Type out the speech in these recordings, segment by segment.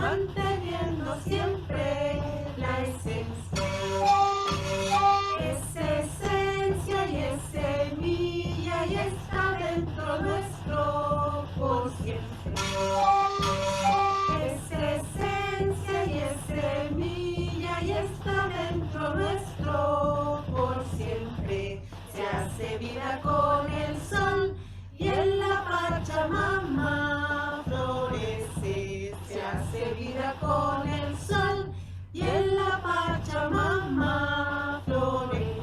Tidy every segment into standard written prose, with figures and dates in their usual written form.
manteniendo siempre la esencia. Es esencia y es semilla y está dentro nuestro por siempre. Es esencia y es semilla y está dentro nuestro por siempre. Se hace vida con el sol y en la Pachamama florece. Se hace vida con el sol y en la Pachamama florece.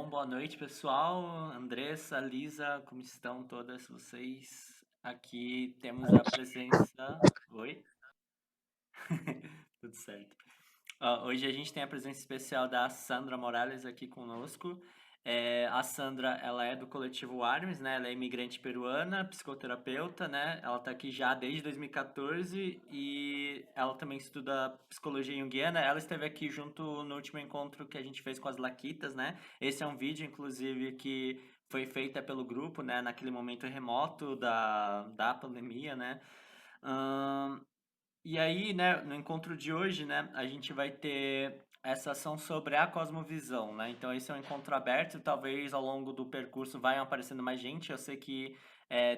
Boa noite, pessoal. Andressa, Lisa, como estão todas vocês? Aqui temos a presença. Oi? Tudo certo. Hoje a gente tem a presença especial da Sandra Morales aqui conosco. A Sandra, ela é do coletivo Armes, né? Ela é imigrante peruana, psicoterapeuta, né? Ela está aqui já desde 2014 e ela também estuda psicologia junguiana. Ela esteve aqui junto no último encontro que a gente fez com as Laquitas, né? Esse é um vídeo, inclusive, que foi feito pelo grupo, né? Naquele momento remoto da pandemia, né? E aí, né, no encontro de hoje, né, a gente vai ter essa ação sobre a cosmovisão, né? Então esse é um encontro aberto, talvez ao longo do percurso vai aparecendo mais gente. Eu sei que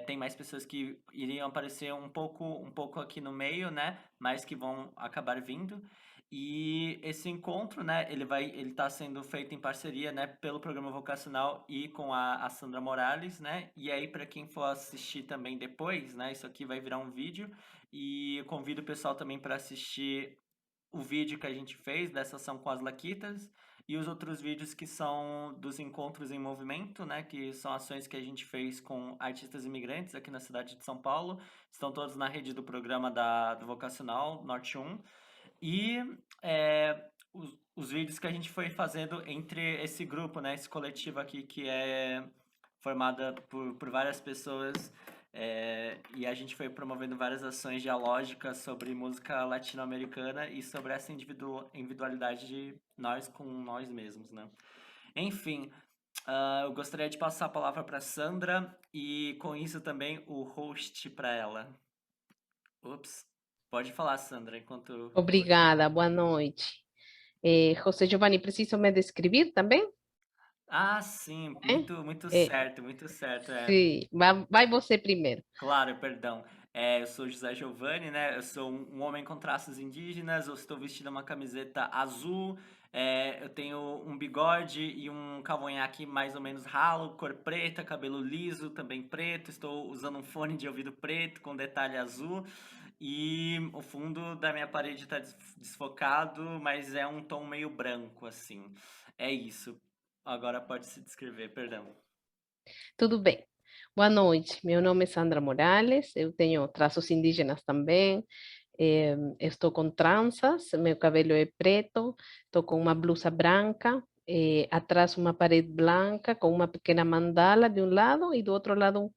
tem mais pessoas que iriam aparecer um pouco aqui no meio, né? Mas que vão acabar vindo. E esse encontro, né, ele está sendo feito em parceria, né, pelo programa vocacional e com a Sandra Morales, né? E aí para quem for assistir também depois, né, isso aqui vai virar um vídeo. E eu convido o pessoal também para assistir o vídeo que a gente fez dessa ação com as Laquitas e os outros vídeos que são dos encontros em movimento, né, que são ações que a gente fez com artistas imigrantes aqui na cidade de São Paulo. Estão todos na rede do programa do Vocacional Norte 1. E os vídeos que a gente foi fazendo entre esse grupo, né, esse coletivo aqui que é formada por várias pessoas. E a gente foi promovendo várias ações dialógicas sobre música latino-americana e sobre essa individualidade de nós com nós mesmos, né? Enfim, eu gostaria de passar a palavra para Sandra e com isso também o host para ela. Ups, pode falar, Sandra, enquanto... Obrigada, boa noite. José Giovanni, preciso me descrever também? Ah, sim, muito É, certo, muito certo. sim, vai você primeiro. Claro, perdão. Eu sou José Giovanni, né? Eu sou um homem com traços indígenas, eu estou vestindo uma camiseta azul, eu tenho um bigode e um cavanhaque mais ou menos ralo, cor preta, cabelo liso, também preto, estou usando um fone de ouvido preto com detalhe azul e o fundo da minha parede está desfocado, mas é um tom meio branco, assim. É isso. Agora pode se descrever, perdão. Tudo bem. Boa noite, meu nome é Sandra Morales, eu tenho traços indígenas também, estou com tranças, meu cabelo é preto, estou com uma blusa branca, atrás uma parede branca com uma pequena mandala de um lado e do outro lado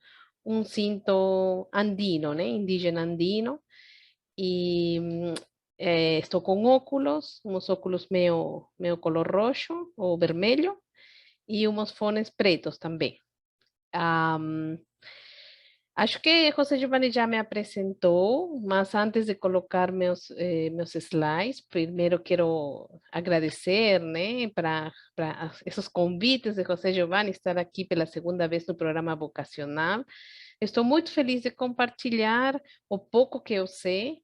um cinto andino, né, indígena andino, e estou com óculos, uns óculos meio color roxo ou vermelho, e uns fones pretos também. Acho que José Giovanni já me apresentou, mas antes de colocar meus slides, primeiro quero agradecer, né, para esses convites de José Giovanni estar aqui pela segunda vez no programa vocacional. Estou muito feliz de compartilhar o pouco que eu sei,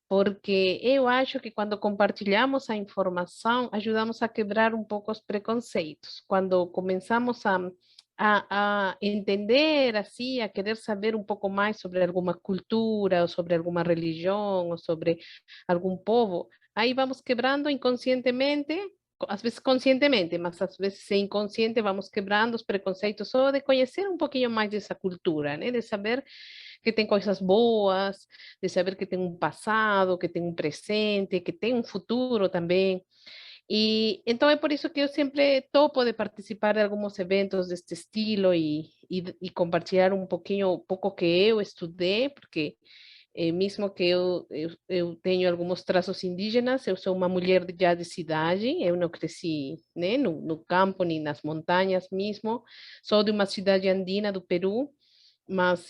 porque eu acho que quando compartilhamos a informação, ajudamos a quebrar um pouco os preconceitos. Quando começamos a entender, assim, a querer saber um pouco mais sobre alguma cultura, ou sobre alguma religião, ou sobre algum povo, aí vamos quebrando inconscientemente, às vezes conscientemente, mas às vezes inconsciente, vamos quebrando os preconceitos só de conhecer um pouquinho mais dessa cultura, né? De saber que tem coisas boas, de saber que tem um passado, que tem um presente, que tem um futuro também. E então é por isso que eu sempre topo de participar de alguns eventos deste estilo e compartilhar um pouquinho, o pouco que eu estudei, porque mesmo que eu tenho alguns traços indígenas, eu sou uma mulher já de cidade, eu não cresci, né, no campo nem nas montanhas mesmo, sou de uma cidade andina do Peru, mas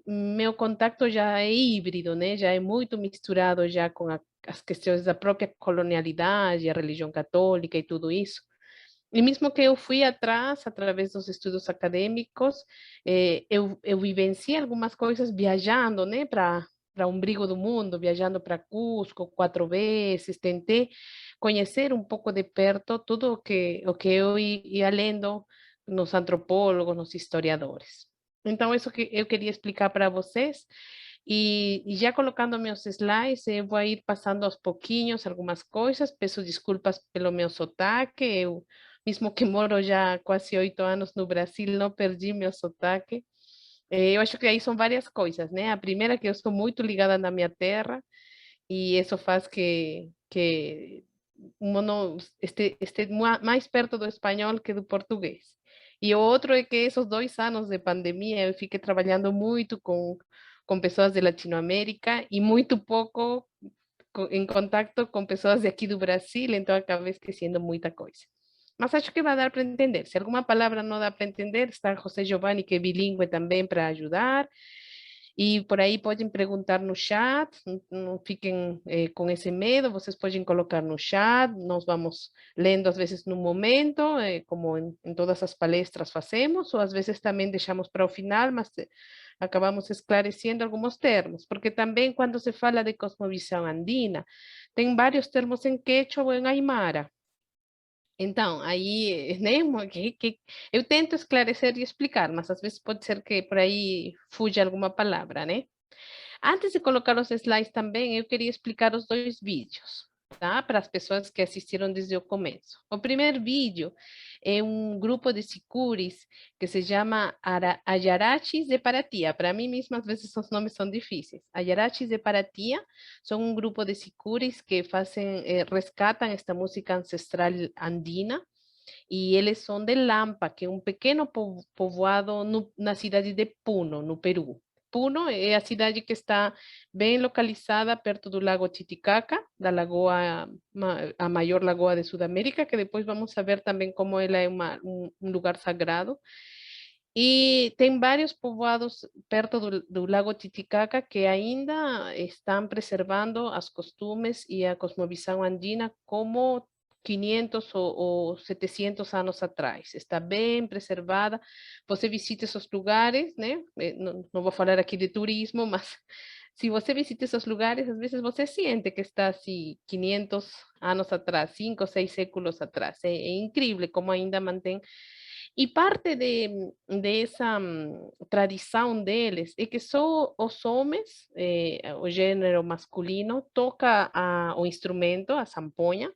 meu contato já é híbrido, né? Já é muito misturado já com as questões da própria colonialidade, a religião católica e tudo isso. E mesmo que eu fui atrás, através dos estudos acadêmicos, eu vivenciei algumas coisas viajando, né, para um umbigo do mundo, viajando para Cusco 4 vezes, tentei conhecer um pouco de perto tudo o que eu ia lendo nos antropólogos, nos historiadores. Então, isso que eu queria explicar para vocês. E já colocando meus slides, eu vou ir passando aos pouquinhos algumas coisas. Peço desculpas pelo meu sotaque. Eu, mesmo que moro já quase 8 anos no Brasil, não perdi meu sotaque. Eu acho que aí são várias coisas, né? A primeira é que eu sou muito ligada na minha terra e isso faz que uno esté mais perto do espanhol que do português. E o outro é que esses 2 anos de pandemia eu fiquei trabalhando muito com pessoas de Latinoamérica e muito pouco em contato com pessoas de aqui do Brasil, então acabei esquecendo muita coisa. Mas acho que vai dar para entender. Se alguma palavra não dá para entender, está José Giovanni, que é bilíngue também, para ajudar. E por aí podem perguntar no chat, não fiquem com esse medo, vocês podem colocar no chat, nós vamos lendo às vezes no momento, como em todas as palestras fazemos, ou às vezes também deixamos para o final, mas acabamos esclarecendo alguns termos, porque também quando se fala de cosmovisão andina, tem vários termos em quechua ou em aimara. Então, aí, né, que eu tento esclarecer e explicar, mas às vezes pode ser que por aí fuja alguma palavra, né? Antes de colocar os slides também, eu queria explicar os 2 vídeos, tá? Para as pessoas que assistiram desde o começo. O primeiro vídeo é um grupo de sicuris que se chama Ayarachis de Paratia. Para mim mesma, às vezes, os nomes são difíceis. Ayarachis de Paratia são um grupo de sicuris que fazem, rescatam esta música ancestral andina e eles são de Lampa, que é um pequeno povoado na cidade de Puno, no Peru. Puno é a cidade que está bem localizada perto do Lago Titicaca, da lagoa, a maior lagoa de Sudamérica, que depois vamos saber também como ela é um lugar sagrado. E tem vários povoados perto do Lago Titicaca que ainda estão preservando os costumes e a cosmovisão andina como 500 ou 700 anos atrás. Está bem preservada. Você visita esses lugares, né? Não vou falar aqui de turismo, mas se você visita esses lugares, às vezes você sente que está assim 500 anos atrás, 5 ou 6 séculos atrás. É incrível como ainda mantém. E parte dessa tradição deles é que só os homens, o gênero masculino, toca o instrumento, a sanfonha,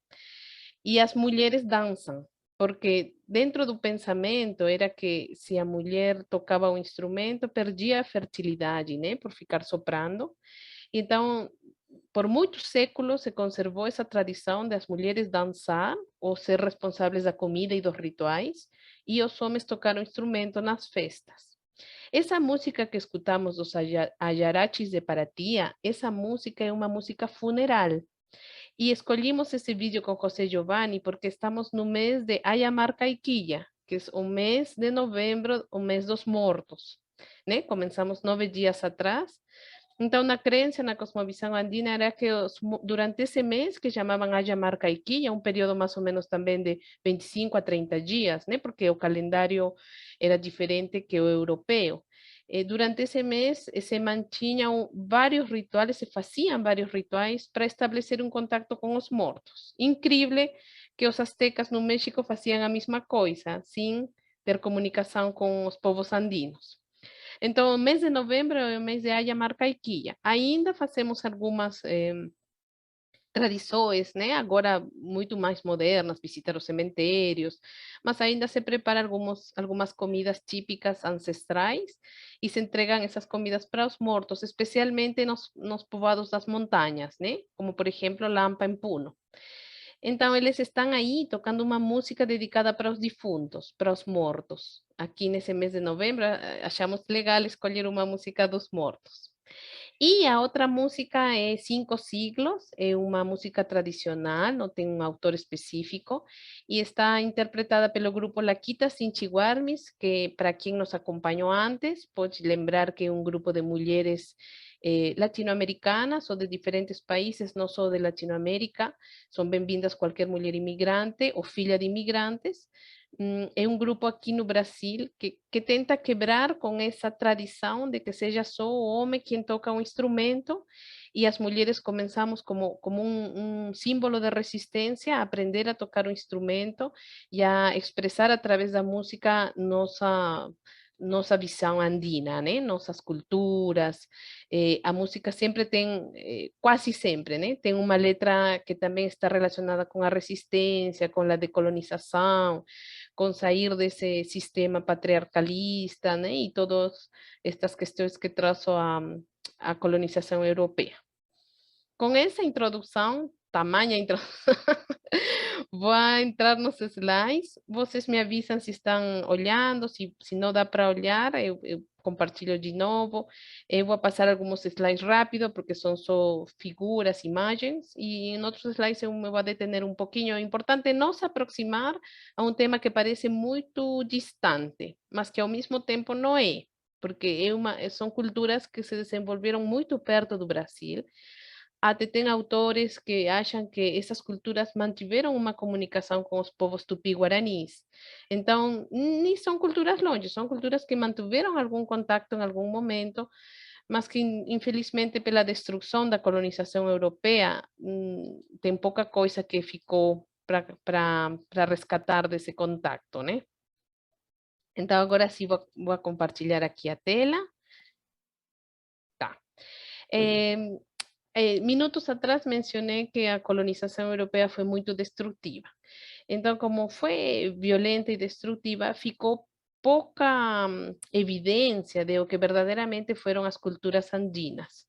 e as mulheres dançam, porque dentro do pensamento era que se a mulher tocava o instrumento, perdia a fertilidade, né, por ficar soprando. Então, por muitos séculos se conservou essa tradição das mulheres dançar ou ser responsáveis da comida e dos rituais, e os homens tocar o instrumento nas festas. Essa música que escutamos dos Ayarachis de Paratia, essa música é uma música funeral. E escolhimos esse vídeo com José Giovanni porque estamos no mês de Ayamar Caiquilla, que é o mês de novembro, o mês dos mortos, né? Começamos 9 dias atrás. Então, na crença, na cosmovisão andina, era que durante esse mês, que chamavam Ayamar Caiquilla, um período mais ou menos também de 25 a 30 dias, né? Porque o calendário era diferente que o europeu. Durante esse mês se mantinham vários rituais, se faziam vários rituais para estabelecer um contato com os mortos. Incrível que os astecas no México faziam a mesma coisa, sem ter comunicação com os povos andinos. Então, o mês de novembro é o mês de Ayamar Caiquilla. Ainda fazemos algumas tradições, né? Agora muito mais modernas, visitar os cemitérios, mas ainda se prepara algumas comidas típicas ancestrais e se entregam essas comidas para os mortos, especialmente nos povoados das montanhas, né? Como, por exemplo, Lampa em Puno. Então, eles estão aí tocando uma música dedicada para os defuntos, para os mortos. Aqui nesse mês de novembro, achamos legal escolher uma música dos mortos. E a outra música é Cinco Siglos, é uma música tradicional, não tem um autor específico, e está interpretada pelo grupo Laquitas Sinchiguarmis, que para quem nos acompanhou antes, pode lembrar que é um grupo de mulheres latino-americanas ou de diferentes países, não só de Latinoamérica, são bem-vindas qualquer mulher imigrante ou filha de imigrantes. É um grupo aqui no Brasil que tenta quebrar com essa tradição de que seja só o homem quem toca um instrumento e as mulheres começamos como um símbolo de resistência a aprender a tocar um instrumento e a expressar através da música nossa visão andina, né? Nossas culturas. A música sempre tem, quase sempre, né? Tem uma letra que também está relacionada com a resistência, com a decolonização, com sair desse sistema patriarcalista, né? E todas estas questões que traz a colonização europeia. Com essa introdução, tamanha introdução, vou entrar nos slides. Vocês me avisam se estão olhando, se não dá para olhar, eu compartilho de novo. Eu vou passar alguns slides rápido, porque são só figuras, imagens, e em outros slides eu me vou detener um pouquinho. É importante não se aproximar a um tema que parece muito distante, mas que ao mesmo tempo não é, porque são culturas que se desenvolveram muito perto do Brasil. Até tem autores que acham que essas culturas mantiveram uma comunicação com os povos tupi-guaranis. Então, nem são culturas longe, são culturas que mantiveram algum contato em algum momento, mas que, infelizmente, pela destruição da colonização europeia, tem pouca coisa que ficou para resgatar desse contato, né? Então, agora sim, vou compartilhar aqui a tela. Tá. Minutos atrás mencionei que a colonização europeia foi muito destrutiva. Então, como foi violenta e destrutiva, ficou pouca evidência de o que verdadeiramente foram as culturas andinas.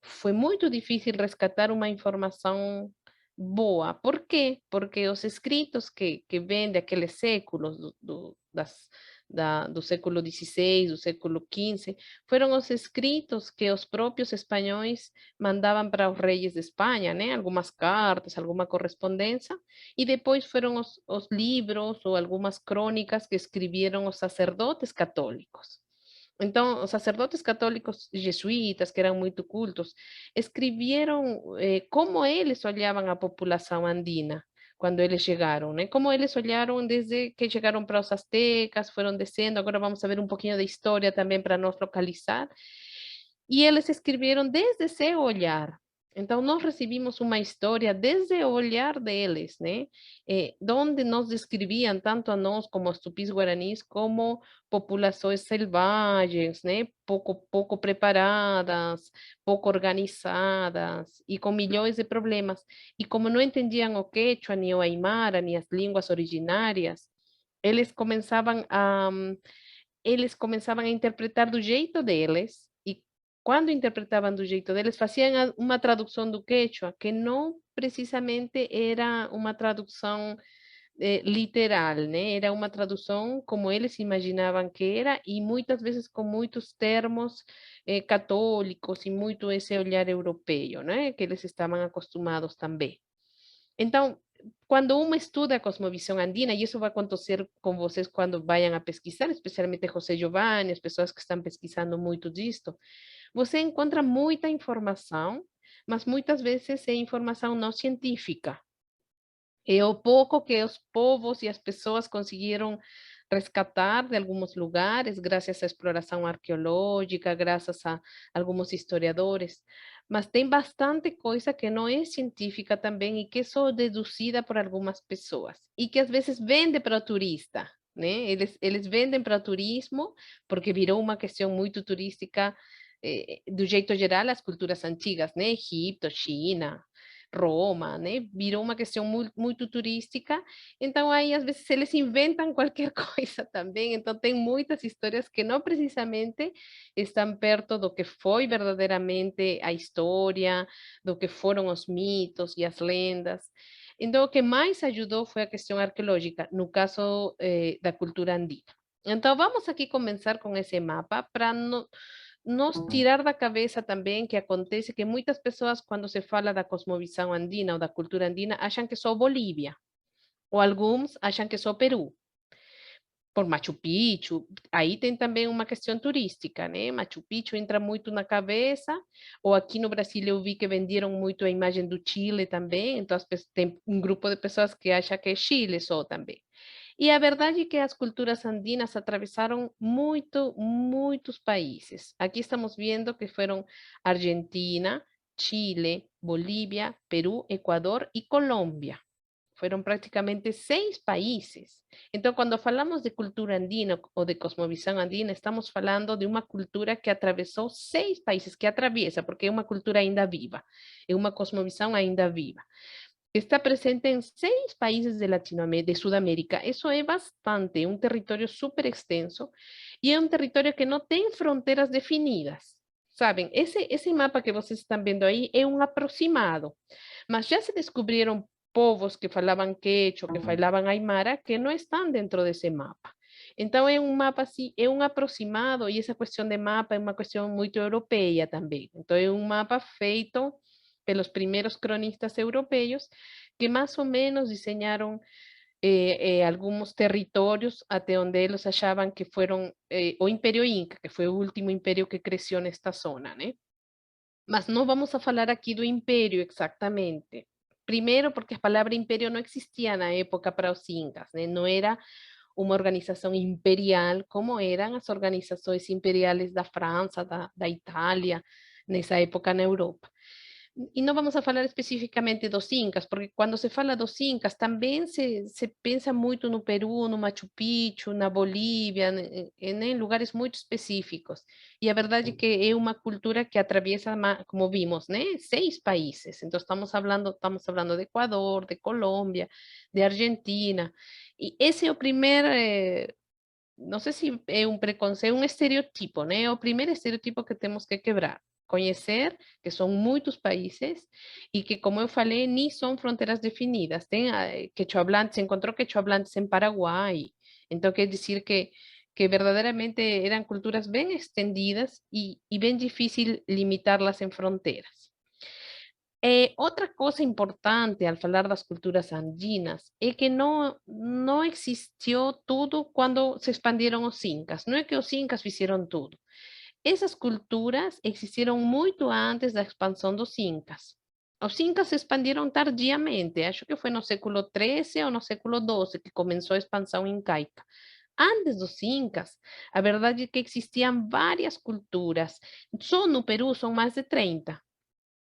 Foi muito difícil resgatar uma informação boa. Por quê? Porque os escritos que vêm daqueles séculos, do século XVI, do século XV, foram os escritos que os próprios espanhóis mandavam para os reis de Espanha, né? Algumas cartas, alguma correspondência, e depois foram os livros ou algumas crônicas que escreveram os sacerdotes católicos. Então, os sacerdotes católicos jesuítas, que eram muito cultos, escreveram como eles olhavam a população andina quando eles chegaram, né? Como eles olharam desde que chegaram para os astecas, foram descendo. Agora vamos saber um pouquinho da história também para nos localizar. E eles escreveram desde esse olhar. Então, nós recebimos uma história desde o olhar deles, né? Onde nos descreviam, tanto a nós como os tupis guaranis, como populações selvagens, né? Pouco preparadas, pouco organizadas e com milhões de problemas. E como não entendiam o quechua, nem o aimara, nem as línguas originárias, eles começavam a, eles começavam a interpretar do jeito deles, e quando interpretavam do jeito deles, faziam uma tradução do quechua, que não precisamente era uma tradução literal, né? Era uma tradução como eles imaginavam que era, e muitas vezes com muitos termos católicos e muito esse olhar europeu, né? Que eles estavam acostumados também. Então, quando uma estuda a cosmovisão andina, e isso vai acontecer com vocês quando vayan a pesquisar, especialmente José Giovanni, as pessoas que estão pesquisando muito disto, você encontra muita informação, mas muitas vezes é informação não científica. É o pouco que os povos e as pessoas conseguiram rescatar de alguns lugares, graças à exploração arqueológica, graças a alguns historiadores, mas tem bastante coisa que não é científica também e que é só deduzida por algumas pessoas e que às vezes vende para o turista, né? Eles vendem para o turismo porque virou uma questão muito turística, do jeito geral, as culturas antigas, né? Egipto, China, Roma, né? Virou uma questão muito turística, então aí às vezes eles inventam qualquer coisa também, então tem muitas histórias que não precisamente estão perto do que foi verdadeiramente a história, do que foram os mitos e as lendas. Então, o que mais ajudou foi a questão arqueológica, no caso da cultura andina. Então, vamos aqui começar com esse mapa para nos tirar da cabeça também que acontece que muitas pessoas, quando se fala da cosmovisão andina ou da cultura andina, acham que só Bolívia, ou alguns acham que só Peru, por Machu Picchu. Aí tem também uma questão turística, né? Machu Picchu entra muito na cabeça, ou aqui no Brasil eu vi que venderam muito a imagem do Chile também, então tem um grupo de pessoas que acha que é Chile só também. E a verdade é que as culturas andinas atravessaram muitos países. Aqui estamos vendo que foram Argentina, Chile, Bolívia, Peru, Equador e Colômbia. Foram praticamente 6 países. Então, quando falamos de cultura andina ou de cosmovisão andina, estamos falando de uma cultura que atravessou 6 países, que atraviesa, porque é uma cultura ainda viva, é uma cosmovisão ainda viva. Está presente en 6 países de Latinoamérica, de Sudamérica. Eso es bastante, un territorio súper extenso y es un territorio que no tiene fronteras definidas. Saben, ese mapa que vocês están viendo ahí es un aproximado, mas ya se descubrieron povos que falaban quechua, que falaban aymara, que no están dentro de ese mapa. Entonces, es un mapa así, es un aproximado y esa cuestión de mapa es una cuestión muy europea también. Entonces, es un mapa feito de los primeros cronistas europeos que más o menos diseñaron algunos territorios até donde ellos hallaban que fueron o Imperio Inca, que fue el último imperio que creció en esta zona, ¿no? Mas no vamos a falar aquí do imperio exactamente. Primeiro, porque a palavra imperio não existia na época para os incas, né? Não era uma organização imperial como eram as organizações imperiais da França, da Itália, nessa época na Europa. E não vamos a falar especificamente dos incas, porque quando se fala dos incas, também se pensa muito no Peru, no Machu Picchu, na Bolívia, em lugares muito específicos. E a verdade é que é uma cultura que atraviesa, como vimos, né, 6 países. Então estamos falando de Equador, de Colômbia, de Argentina. E esse é o primeiro, não sei se é um preconceito, um estereotipo, né? É o primeiro estereotipo que temos que quebrar. Conhecer que são muitos países e que, como eu falei, nem são fronteiras definidas. Tem quechua-hablantes, se encontrou quechua-hablantes em Paraguai. Então, quer dizer que verdadeiramente eram culturas bem estendidas e bem difícil limitá-las em fronteiras. Outra coisa importante al falar das culturas andinas é que não existiu tudo quando se expandiram os incas. Não é que os incas fizeram tudo. Essas culturas existiram muito antes da expansão dos incas. Os incas se expandiram tardiamente, acho que foi no século XIII ou no século XII que começou a expansão incaica. Antes dos incas, a verdade é que existiam várias culturas. Só no Peru são mais de 30.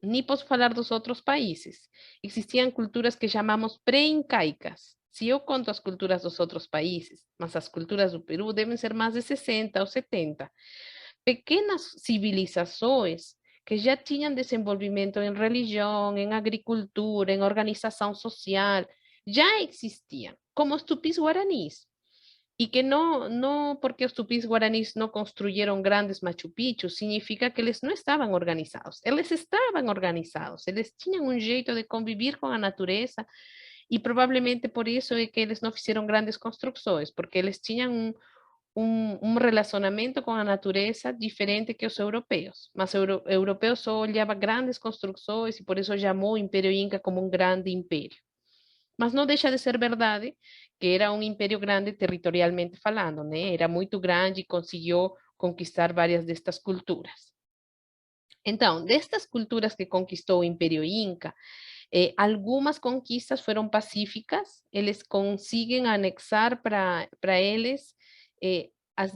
Nem posso falar dos outros países. Existiam culturas que chamamos pré-incaicas. Se eu conto as culturas dos outros países, mas as culturas do Peru devem ser mais de 60 ou 70. Pequenas civilizações que já tinham desenvolvimento em religião, em agricultura, em organização social, já existiam, como os tupis guaranis. E que não porque os tupis guaranis não construíram grandes Machu Picchu, significa que eles não estavam organizados. Eles estavam organizados, eles tinham um jeito de conviver com a natureza e provavelmente por isso é que eles não fizeram grandes construções, porque eles tinham um relacionamento com a natureza diferente que os europeus. Mas os europeus só olhavam grandes construções e por isso chamou o Império Inca como um grande império. Mas não deixa de ser verdade que era um império grande territorialmente falando, né? Era muito grande e conseguiu conquistar várias destas culturas. Então, destas culturas que conquistou o Império Inca, Algumas conquistas foram pacíficas, eles conseguem anexar para eles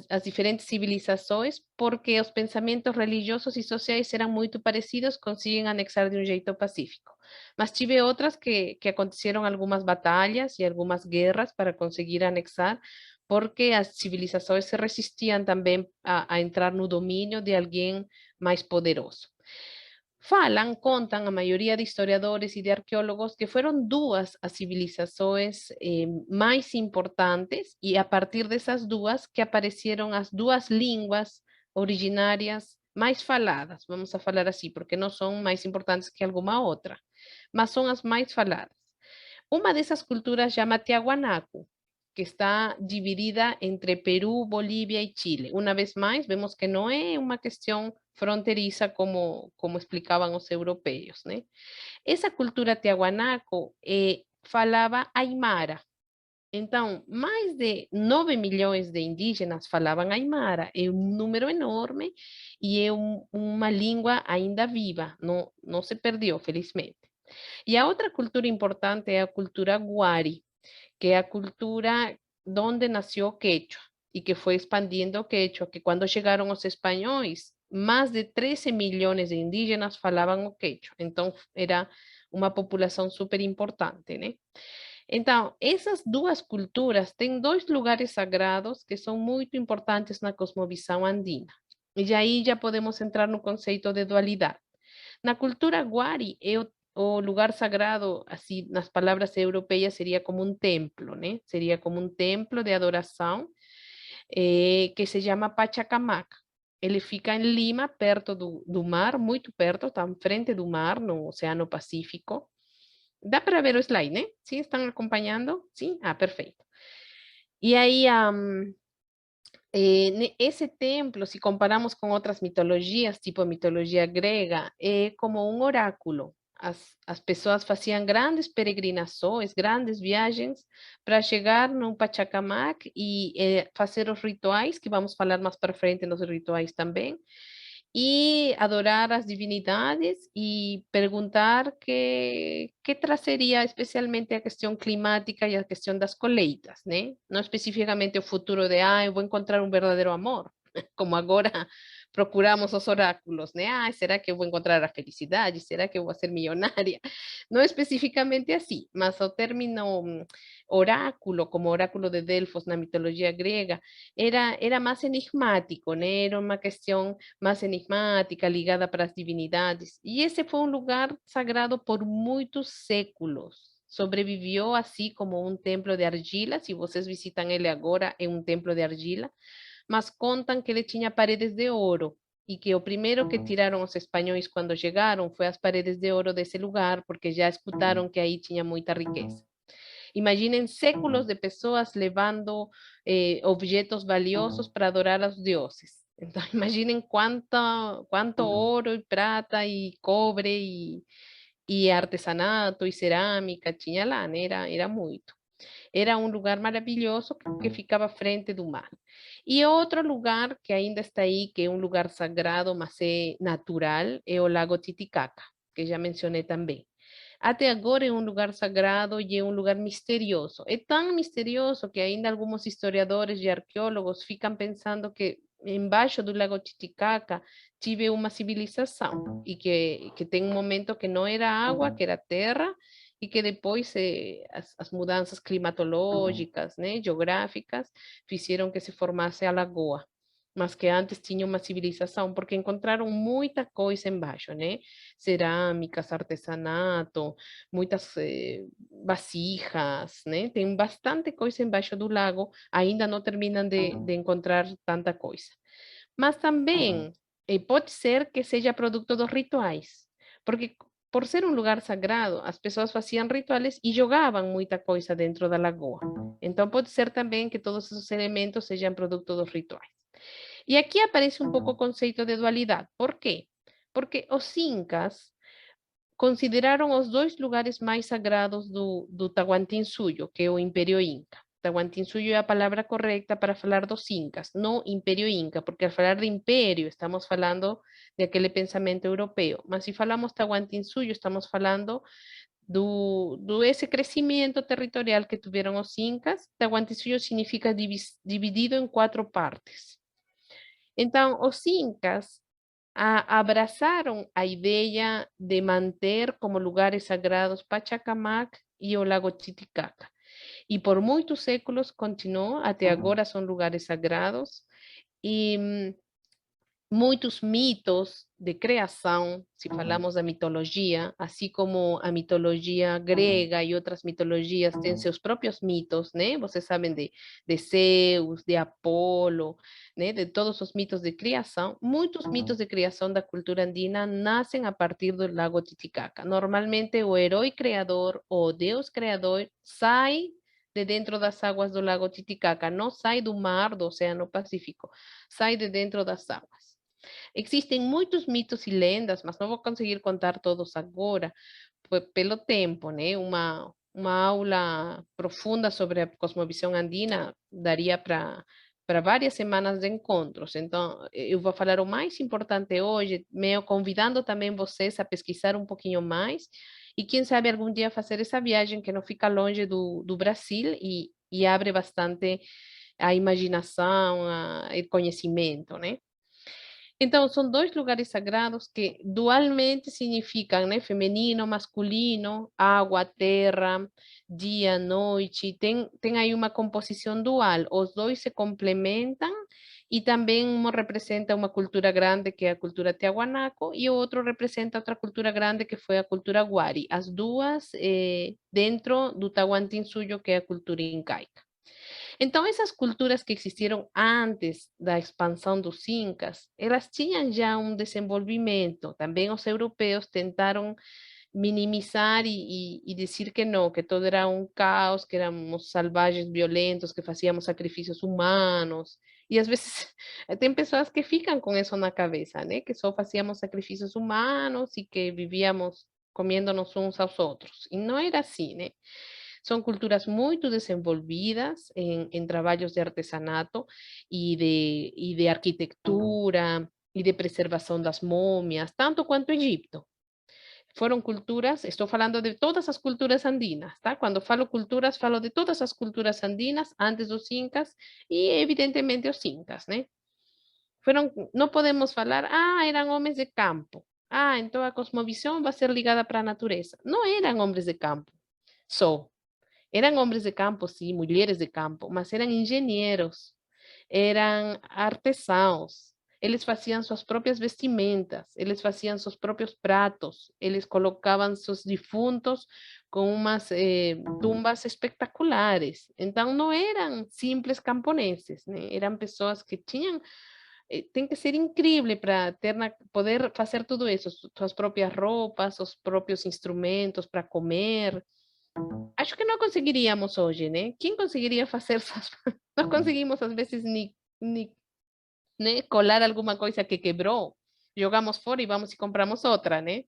as diferentes civilizações, porque os pensamentos religiosos e sociais eram muito parecidos, conseguem anexar de um jeito pacífico. Mas tive outras que aconteceram algumas batalhas e algumas guerras para conseguir anexar, porque as civilizações se resistiam também a entrar no domínio de alguém mais poderoso. Falam, contan a maioria de historiadores e de arqueólogos que foram duas as civilizações mais importantes e a partir dessas duas que apareceram as duas línguas originárias mais faladas, vamos a falar assim, porque não são mais importantes que alguma outra, mas são as mais faladas. Uma dessas culturas chama Tiahuanaco, que está dividida entre Perú, Bolívia e Chile. Uma vez mais, vemos que não é uma questão fronteriza como explicavam os europeus, né? Essa cultura Tiahuanaco falava Aymara. Então, mais de 9 milhões de indígenas falavam Aymara. É um número enorme e é uma língua ainda viva, não se perdeu, felizmente. E a outra cultura importante é a cultura Guari, que é a cultura donde nació o quechua y que fue expandiendo o quechua, que cuando llegaron los españoles, más de 13 millones de indígenas falaban o quechua, entonces era uma população super importante, né? Então, essas duas culturas têm dois lugares sagrados que são muito importantes na cosmovisão andina. E aí já podemos entrar no conceito de dualidade. Na cultura Guari, o lugar sagrado, assim, nas palavras europeias, seria como um templo, né? Seria como um templo de adoração, que se chama Pachacamac. Ele fica em Lima, perto do mar, muito perto, está em frente do mar, no Oceano Pacífico. Dá para ver o slide, né? Sim, estão acompanhando? Sim? Ah, perfeito. E aí, esse templo, se comparamos com outras mitologias, tipo a mitologia grega, é como um oráculo. As pessoas faziam grandes peregrinações, grandes viagens para chegar no Pachacamac e fazer os rituais, que vamos falar mais para frente nos rituais também, e adorar as divindades e perguntar que trazeria especialmente a questão climática e a questão das colheitas, né? Não especificamente o futuro de, eu vou encontrar um verdadeiro amor, como agora procuramos os oráculos, né? Será que eu vou encontrar a felicidade? Será que eu vou ser milionária? Não especificamente assim, mas o término oráculo, como oráculo de Delfos na mitologia grega, era mais enigmático, né? Era uma questão mais enigmática, ligada para as divinidades. E esse foi um lugar sagrado por muitos séculos. Sobreviveu assim como um templo de argila. Se vocês visitam ele agora, é um templo de argila. Mas contam que ele tinha paredes de ouro. E que o primeiro que tiraram os espanhóis quando chegaram foi as paredes de ouro desse lugar, porque já escutaram que aí tinha muita riqueza. Imaginem séculos de pessoas levando objetos valiosos para adorar aos deuses. Então, imaginem quanto ouro e prata e cobre e artesanato e cerâmica tinha lá, né? Era muito. Era um lugar maravilhoso que ficava à frente do mar. E outro lugar que ainda está aí, que é um lugar sagrado, mas é natural, é o Lago Titicaca, que já mencionei também. Até agora é um lugar sagrado e é um lugar misterioso. É tão misterioso que ainda alguns historiadores e arqueólogos ficam pensando que embaixo do Lago Titicaca tive uma civilização e que tem um momento que não era água, que era terra, e que depois as mudanças climatológicas, né, geográficas, fizeram que se formasse a lagoa, mas que antes tinha uma civilização, porque encontraram muita coisa embaixo, né? Cerâmicas, artesanato, muitas vasijas, né? Tem bastante coisa embaixo do lago, ainda não terminam de encontrar tanta coisa. Mas também pode ser que seja produto dos rituais, porque por ser um lugar sagrado, as pessoas faziam rituais e jogavam muita coisa dentro da lagoa. Então pode ser também que todos esses elementos sejam produto dos rituais. E aqui aparece um pouco o conceito de dualidade. Por quê? Porque os incas consideraram os dois lugares mais sagrados do Tahuantinsuyo, que é o Império Inca. Tahuantinsuyo é a palavra correta para falar dos incas, não Império Inca, porque al falar de império estamos falando de aquele pensamento europeu. Mas se falamos Tahuantinsuyo, estamos falando esse crescimento territorial que tiveram os incas, Tahuantinsuyo significa dividido em 4 partes. Então, os incas abrazaram a ideia de manter como lugares sagrados Pachacamac e o Lago Titicaca. E por muitos séculos continuou, até agora são lugares sagrados. E muitos mitos de criação, se falamos da mitologia, assim como a mitologia grega e outras mitologias têm seus próprios mitos, né? Vocês sabem de Zeus, de Apolo, né? De todos os mitos de criação. Muitos mitos de criação da cultura andina nascem a partir do lago Titicaca. Normalmente o herói criador ou Deus criador sai de dentro das águas do lago Titicaca, não sai do mar, do Oceano Pacífico, sai de dentro das águas. Existem muitos mitos e lendas, mas não vou conseguir contar todos agora, pelo tempo, né? Uma aula profunda sobre a cosmovisão andina daria para várias semanas de encontros. Então, eu vou falar o mais importante hoje, meio convidando também vocês a pesquisar um pouquinho mais e quem sabe algum dia fazer essa viagem que não fica longe do Brasil e abre bastante a imaginação, o conhecimento, né? Então, são 2 lugares sagrados que dualmente significam, né, feminino, masculino, água, terra, dia, noite, tem aí uma composição dual, os 2 se complementam e também um representa uma cultura grande que é a cultura Tiahuanaco e o outro representa outra cultura grande que foi a cultura Wari, as duas dentro do Tahuantinsuyo que é a cultura incaica. Então, essas culturas que existiram antes da expansão dos incas, elas tinham já um desenvolvimento. Também os europeus tentaram minimizar e dizer que não, que todo era um caos, que éramos selvagens, violentos, que fazíamos sacrifícios humanos. E às vezes tem pessoas que ficam com isso na cabeça, né? Que só fazíamos sacrifícios humanos e que vivíamos comendo-nos uns aos outros. E não era assim, né? São culturas muito desenvolvidas em trabalhos de artesanato e de arquitetura e de preservação das múmias, tanto quanto o Egipto. Foram culturas, estou falando de todas as culturas andinas, tá? Quando falo culturas, falo de todas as culturas andinas, antes dos incas e, evidentemente, os incas, né? Não podemos falar, eram homens de campo. Então a cosmovisão vai ser ligada para a natureza. Não eram homens de campo, só. Eran hombres de campo, sí, mujeres de campo, mas eran engenheiros, eram artesãos. Eles faziam suas próprias vestimentas, eles faziam seus próprios pratos, eles colocavam seus defuntos com umas tumbas espetaculares. Então, não eram simples camponeses, né? Eram pessoas que tinham. Tem que ser incrível para poder fazer tudo isso, suas próprias roupas, seus próprios instrumentos para comer. Acho que não conseguiríamos hoje, né? Quem conseguiria fazer essas... Não conseguimos, às vezes, nem, né, colar alguma coisa que quebrou. Jogamos fora e vamos e compramos outra, né?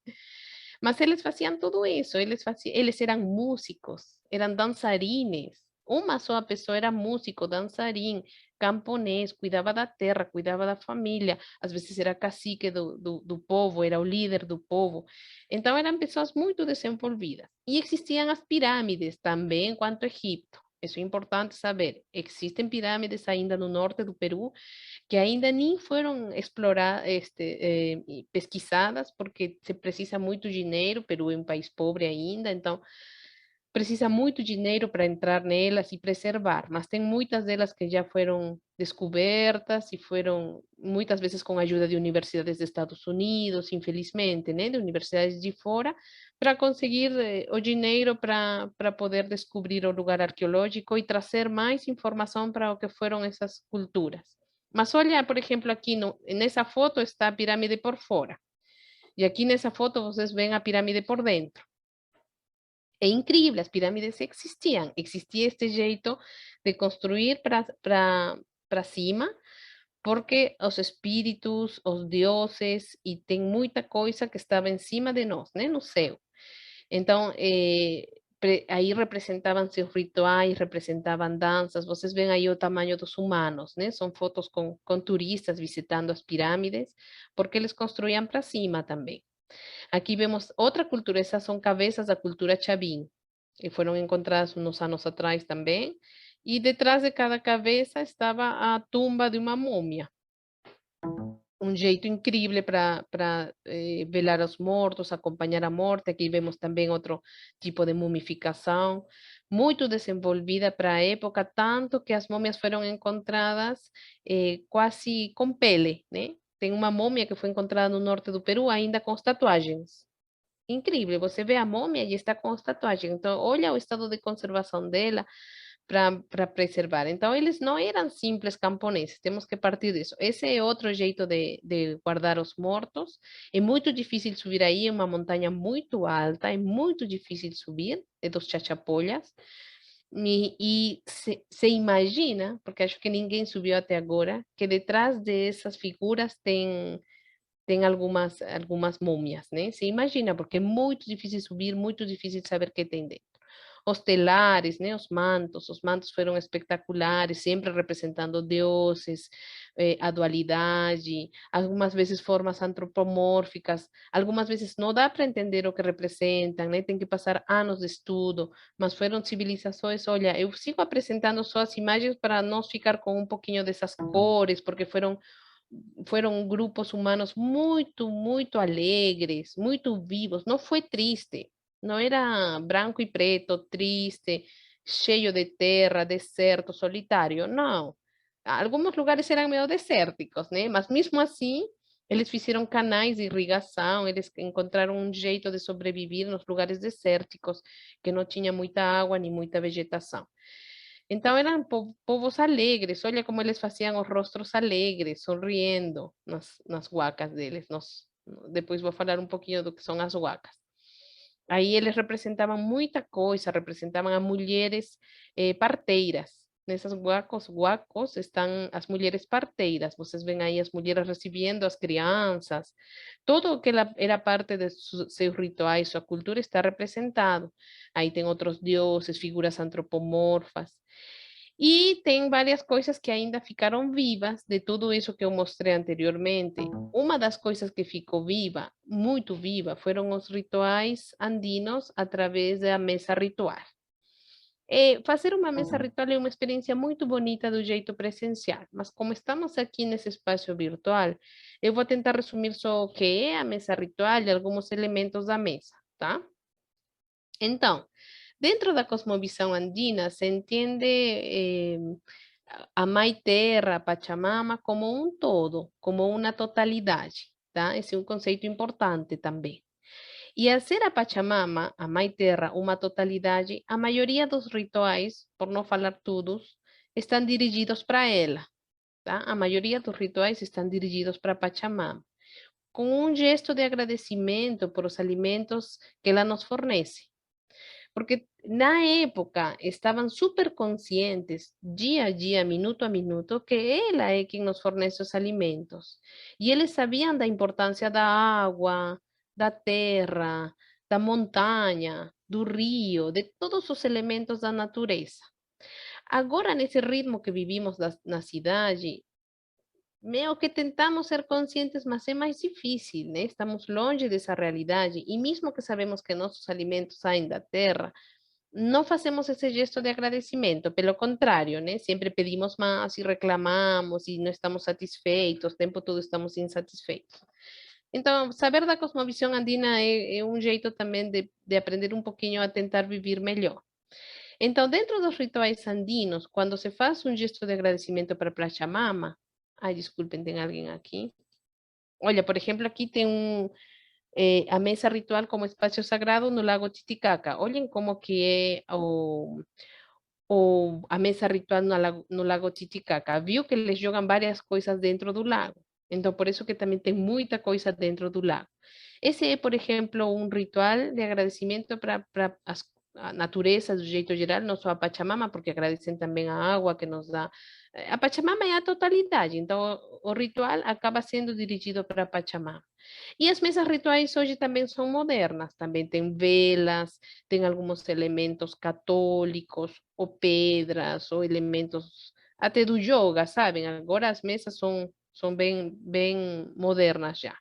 Mas eles faziam tudo isso. Eles eram músicos, eram dançarines. Uma só pessoa era músico, dançarim, camponês, cuidava da terra, cuidava da família. Às vezes era cacique do povo, era o líder do povo. Então eram pessoas muito desenvolvidas. E existiam as pirâmides também, quanto Egipto. Isso é importante saber. Existem pirâmides ainda no norte do Peru que ainda nem foram exploradas, pesquisadas, porque se precisa muito dinheiro, Peru é um país pobre ainda, então precisa muito dinheiro para entrar nelas e preservar, mas tem muitas delas que já foram descobertas e foram muitas vezes com a ajuda de universidades dos Estados Unidos, infelizmente, né, de universidades de fora, para conseguir o dinheiro para poder descobrir o lugar arqueológico e trazer mais informação para o que foram essas culturas. Mas olha, por exemplo, aqui nessa foto está a pirâmide por fora. E aqui nessa foto vocês veem a pirâmide por dentro. É incrível, as pirâmides existiam. Existia este jeito de construir para cima, porque os espíritos, os deuses, e tem muita coisa que estava em cima de nós, né, no céu. Então, aí representavam seus rituais, representavam danças. Vocês veem aí o tamanho dos humanos, né? São fotos com turistas visitando as pirâmides, porque eles construíam para cima também. Aqui vemos outra cultura, essas são cabeças da cultura Chavin, que foram encontradas uns anos atrás também, e detrás de cada cabeça estava a tumba de uma múmia. Um jeito incrível para velar os mortos, acompanhar a morte. Aqui vemos também outro tipo de mumificação, muito desenvolvida para a época, tanto que as múmias foram encontradas quase com pele, né? Tem uma múmia que foi encontrada no norte do Peru ainda com as tatuagens. Incrível, você vê a múmia e está com as tatuagens. Então, olha o estado de conservação dela para preservar. Então, eles não eram simples camponeses, temos que partir disso. Esse é outro jeito de guardar os mortos. É muito difícil subir aí, é uma montanha muito alta, é muito difícil subir, é dos Chachapollas. E se imagina, porque acho que ninguém subiu até agora, que detrás dessas figuras tem algumas múmias, né? Se imagina, porque é muito difícil subir, muito difícil saber o que tem dentro. Os telares, né? Os mantos foram espetaculares, sempre representando deuses, a dualidade, algumas vezes formas antropomórficas, algumas vezes não dá para entender o que representam, né? Tem que passar anos de estudo, mas foram civilizações, olha, eu sigo apresentando só as imagens para nós ficar com um pouquinho dessas cores, porque foram grupos humanos muito, muito alegres, muito vivos. Não foi triste, não era branco e preto, triste, cheio de terra, deserto, solitário. Não. Alguns lugares eram meio desérticos, né? Mas mesmo assim, eles fizeram canais de irrigação, eles encontraram um jeito de sobreviver nos lugares desérticos, que não tinha muita água nem muita vegetação. Então eram povos alegres, olha como eles faziam os rostos alegres, sorriendo nas huacas deles. Depois vou falar um pouquinho do que são as huacas. Aí eles representavam muita coisa, representavam as mulheres parteiras. Nessas huacos estão as mulheres parteiras. Vocês veem aí as mulheres recebendo as crianças. Tudo o que era parte de seus rituais, sua cultura está representado. Aí tem outros deuses, figuras antropomorfas. E tem várias coisas que ainda ficaram vivas de tudo isso que eu mostrei anteriormente. Uma das coisas que ficou viva, muito viva, foram os rituais andinos através da mesa ritual. Fazer uma mesa ritual é uma experiência muito bonita do jeito presencial, mas como estamos aqui nesse espaço virtual, eu vou tentar resumir só o que é a mesa ritual e alguns elementos da mesa, tá? Então, dentro da cosmovisão andina, se entende a Mãe Terra, a Pachamama, como um todo, como uma totalidade, tá? Esse é um conceito importante também. E ao ser a Pachamama, a Mãe Terra, uma totalidade, a maioria dos rituais, por não falar todos, estão dirigidos para ela, tá? A maioria dos rituais estão dirigidos para Pachamama, com um gesto de agradecimento por os alimentos que ela nos fornece. Porque na época estavam super conscientes, dia a dia, minuto a minuto, que ela é quem nos fornece os alimentos. E eles sabiam da importância da água, da terra, da montanha, do rio, de todos os elementos da natureza. Agora, nesse ritmo que vivimos na cidade, meio que tentamos ser conscientes, mas é mais difícil, né? Estamos longe dessa realidade. E mesmo que sabemos que nossos alimentos saem da terra, não fazemos esse gesto de agradecimento, pelo contrário, né? Sempre pedimos mais e reclamamos e não estamos satisfeitos, o tempo todo estamos insatisfeitos. Então, saber da cosmovisão andina é um jeito também de aprender um pouquinho a tentar viver melhor. Então, dentro dos rituais andinos, quando se faz um gesto de agradecimento para a Pachamama, ai, desculpem, tem alguém aqui. Olha, por exemplo, aqui tem a mesa ritual como espaço sagrado no Lago Titicaca. Olhem como que é a mesa ritual no Lago Titicaca. Viu que eles jogam várias coisas dentro do lago. Então, por isso que também tem muita coisa dentro do lago. Esse é, por exemplo, um ritual de agradecimento para a natureza, do jeito geral, não só a Pachamama, porque agradecem também a água que nos dá. A Pachamama é a totalidade, então o ritual acaba sendo dirigido para a Pachamama. E as mesas rituais hoje também são modernas, também tem velas, tem alguns elementos católicos, ou pedras, ou elementos até do yoga, sabem? Agora as mesas são bem modernas já.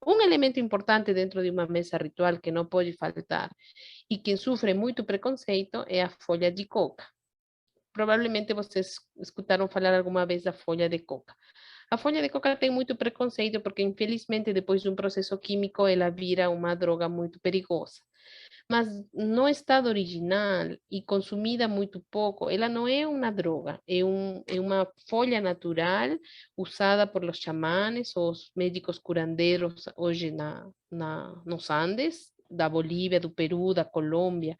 Um elemento importante dentro de uma mesa ritual que não pode faltar e quem sofre muito preconceito é a folha de coca. Provavelmente vocês escutaram falar alguma vez da folha de coca. A folha de coca tem muito preconceito porque, infelizmente, depois de um processo químico, ela vira uma droga muito perigosa. Mas no estado original e consumida muito pouco, ela não é uma droga, é uma folha natural usada por los chamanes, os médicos curandeiros hoje nos Andes, da Bolívia, do Peru, da Colômbia,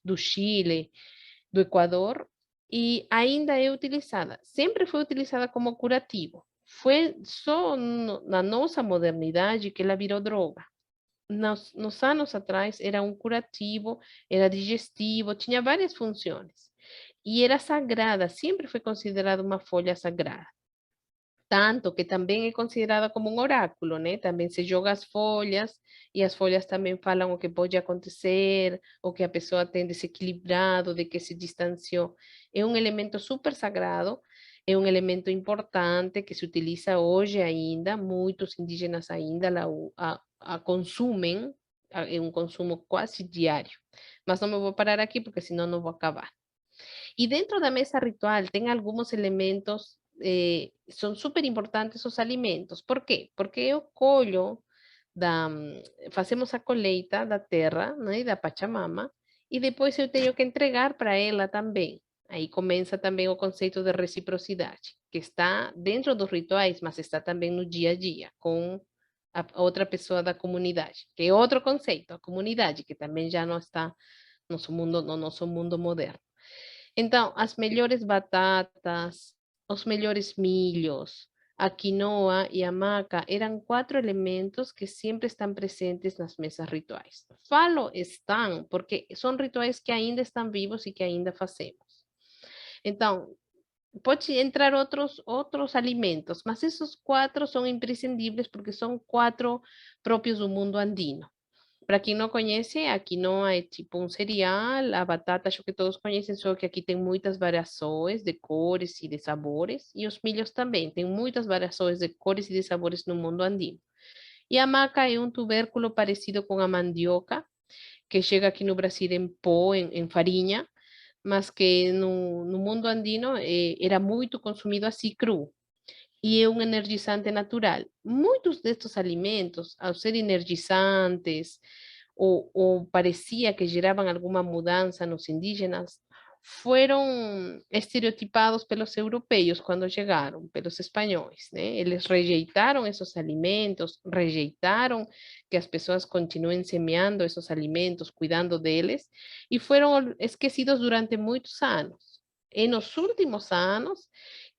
do Chile, do Equador, e ainda é utilizada. Sempre foi utilizada como curativo. Foi só na nossa modernidade que ela virou droga. Nos anos atrás era um curativo, era digestivo, tinha várias funções. E era sagrada, sempre foi considerada uma folha sagrada. Tanto que também é considerada como um oráculo, né? Também se joga as folhas, e as folhas também falam o que pode acontecer, o que a pessoa tem desequilibrado, de que se distanciou. É um elemento super sagrado, é um elemento importante que se utiliza hoje ainda, muitos indígenas ainda a consumem, é um consumo quase diário. Mas não me vou parar aqui, porque senão não vou acabar. E dentro da mesa ritual tem alguns elementos, são super importantes os alimentos. Por quê? Porque eu colho, fazemos a colheita da terra, né, da Pachamama, e depois eu tenho que entregar para ela também. Aí começa também o conceito de reciprocidade, que está dentro dos rituais, mas está também no dia a dia, com a outra pessoa da comunidade, que é outro conceito, a comunidade, que também já não está no nosso mundo moderno. Então, as melhores batatas, os melhores milhos, a quinoa e a maca eram quatro elementos que sempre estão presentes nas mesas rituais. Falo estão porque são rituais que ainda estão vivos e que ainda fazemos. Então, pode entrar outros alimentos, mas esses quatro são imprescindíveis porque são quatro próprios do mundo andino. Para quem não conhece, a quinoa é tipo um cereal, a batata acho que todos conhecem, só que aqui tem muitas variações de cores e de sabores, e os milhos também, tem muitas variações de cores e de sabores no mundo andino. E a maca é um tubérculo parecido com a mandioca, que chega aqui no Brasil em pó, em farinha, mas que no mundo andino era muito consumido assim cru. E é um energizante natural. Muitos destes alimentos, ao ser energizantes, ou parecia que geravam alguma mudança nos indígenas, foram estereotipados pelos europeus quando chegaram, pelos espanhóis, né? Eles rejeitaram esses alimentos, rejeitaram que as pessoas continuem semeando esses alimentos, cuidando deles, e foram esquecidos durante muitos anos. E nos últimos anos,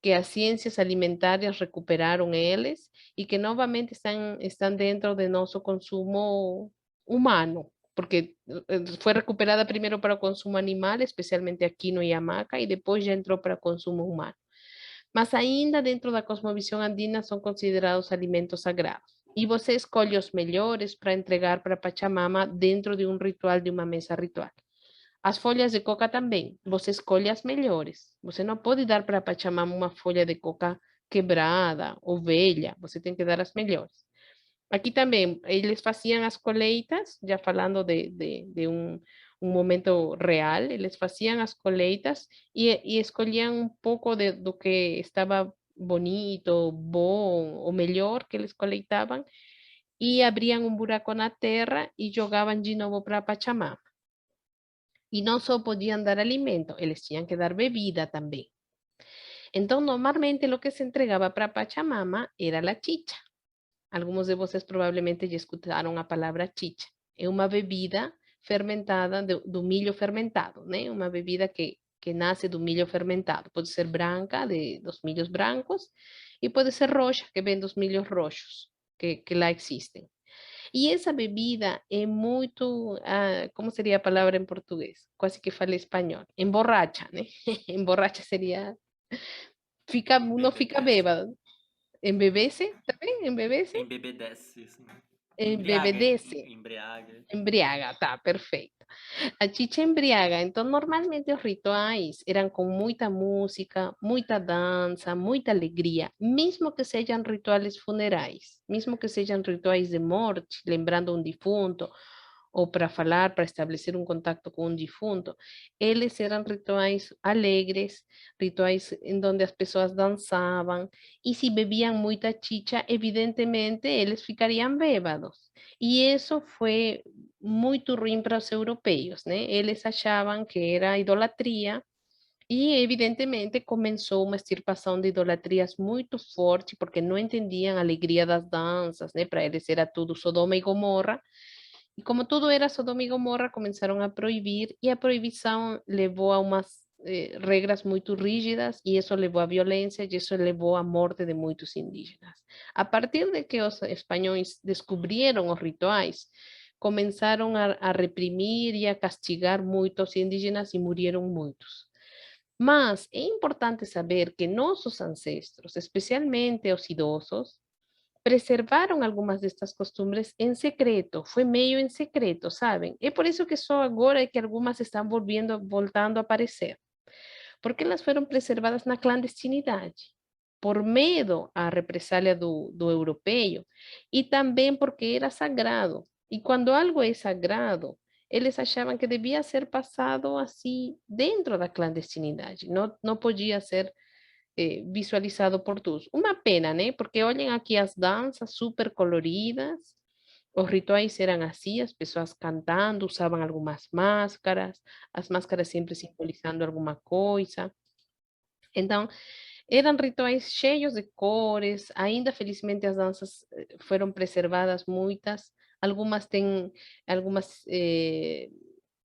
que as ciências alimentares recuperaram eles e que novamente estão dentro de nosso consumo humano, porque foi recuperada primeiro para o consumo animal, especialmente aqui no Yamaca, e depois já entrou para o consumo humano. Mas ainda dentro da cosmovisão andina são considerados alimentos sagrados. E você escolhe os melhores para entregar para Pachamama dentro de um ritual, de uma mesa ritual. As folhas de coca também, você escolhe as melhores. Você não pode dar para Pachamama uma folha de coca quebrada ou velha, você tem que dar as melhores. Aqui também, eles faziam as colheitas, já falando de um momento real, eles faziam as colheitas e escolhiam um pouco do que estava bonito, bom, ou melhor que eles colheitavam, e abriam um buraco na terra e jogavam de novo para Pachamama. E não só podiam dar alimento, eles tinham que dar bebida também. Então, normalmente, o que se entregava para Pachamama era a chicha. Alguns de vocês provavelmente já escutaram a palavra chicha. É uma bebida fermentada do milho fermentado, né? Uma bebida que nasce do milho fermentado. Pode ser branca, dos milhos brancos, e pode ser roxa, que vem dos milhos roxos, que lá existem. E essa bebida é muito, como seria a palavra em português? Quase que falei espanhol. Emborracha, né? Emborracha seria, não fica Embebedece. bêbado. Embebece também? Embebece? Embebedece, isso, né? Embriaga, Embebedece. embriaga. Embriaga, tá, perfeito. A chicha embriaga. Então, normalmente os rituais eram com muita música, muita dança, muita alegria, mesmo que sejam rituais funerais, mesmo que sejam rituais de morte, lembrando um defunto, ou para falar, para estabelecer um contato com um defunto, eles eram rituais alegres, rituais em donde as pessoas dançavam, e se bebiam muita chicha, evidentemente eles ficariam bêbados. E isso foi muito ruim para os europeus, né? Eles achavam que era idolatria e, evidentemente, começou uma extirpação de idolatrias muito forte, porque não entendiam a alegria das danças, né? Para eles era tudo Sodoma e Gomorra. E como tudo era Sodoma e Gomorra, começaram a proibir, e a proibição levou a umas regras muito rígidas, e isso levou à violência, e isso levou à morte de muitos indígenas. A partir de que os espanhóis descobriram os rituais, começaram a reprimir e a castigar muitos indígenas e morreram muitos. Mas é importante saber que nossos ancestros, especialmente os idosos, preservaram algumas destas costumbres em secreto, foi meio em secreto, sabem? É por isso que só agora é que algumas estão voltando a aparecer, porque elas foram preservadas na clandestinidade, por medo à represália do europeu, e também porque era sagrado. E quando algo é sagrado, eles achavam que devia ser passado assim dentro da clandestinidade, não podia ser visualizado por todos. Uma pena, né? Porque olhem aqui as danças super coloridas, os rituais eram assim, as pessoas cantando, usavam algumas máscaras, as máscaras sempre simbolizando alguma coisa. Então, eram rituais cheios de cores, ainda felizmente as danças foram preservadas muitas, algumas têm algumas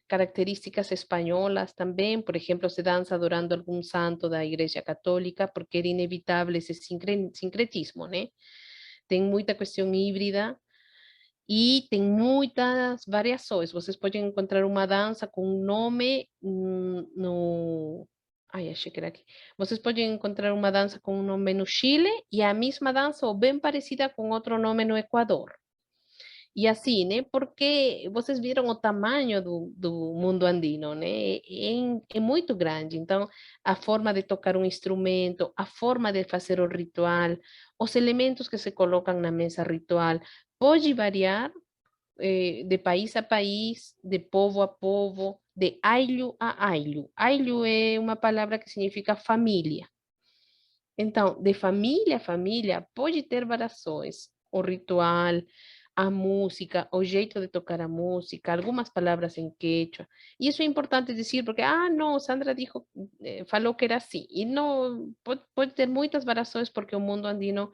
características espanholas também, por exemplo, se dança adorando algum santo da Igreja Católica, porque era inevitável esse sincretismo, né? Tem muita questão híbrida e tem muitas variações. Vocês podem encontrar uma dança com um nome no... Ai, achei que era aqui. Vocês podem encontrar uma dança com um nome no Chile e a mesma dança ou bem parecida com outro nome no Equador. E assim, né? Porque vocês viram o tamanho do mundo andino, né? É muito grande. Então, a forma de tocar um instrumento, a forma de fazer o ritual, os elementos que se colocam na mesa ritual, pode variar de país a país, de povo a povo, de ayllu a ayllu. Ayllu é uma palavra que significa família. Então, de família a família, pode ter variações. O ritual, a música, o jeito de tocar a música, algumas palavras em quechua. E isso é importante dizer, porque, não, Sandra dijo, falou que era assim. E não, pode ter muitas variações, porque o mundo andino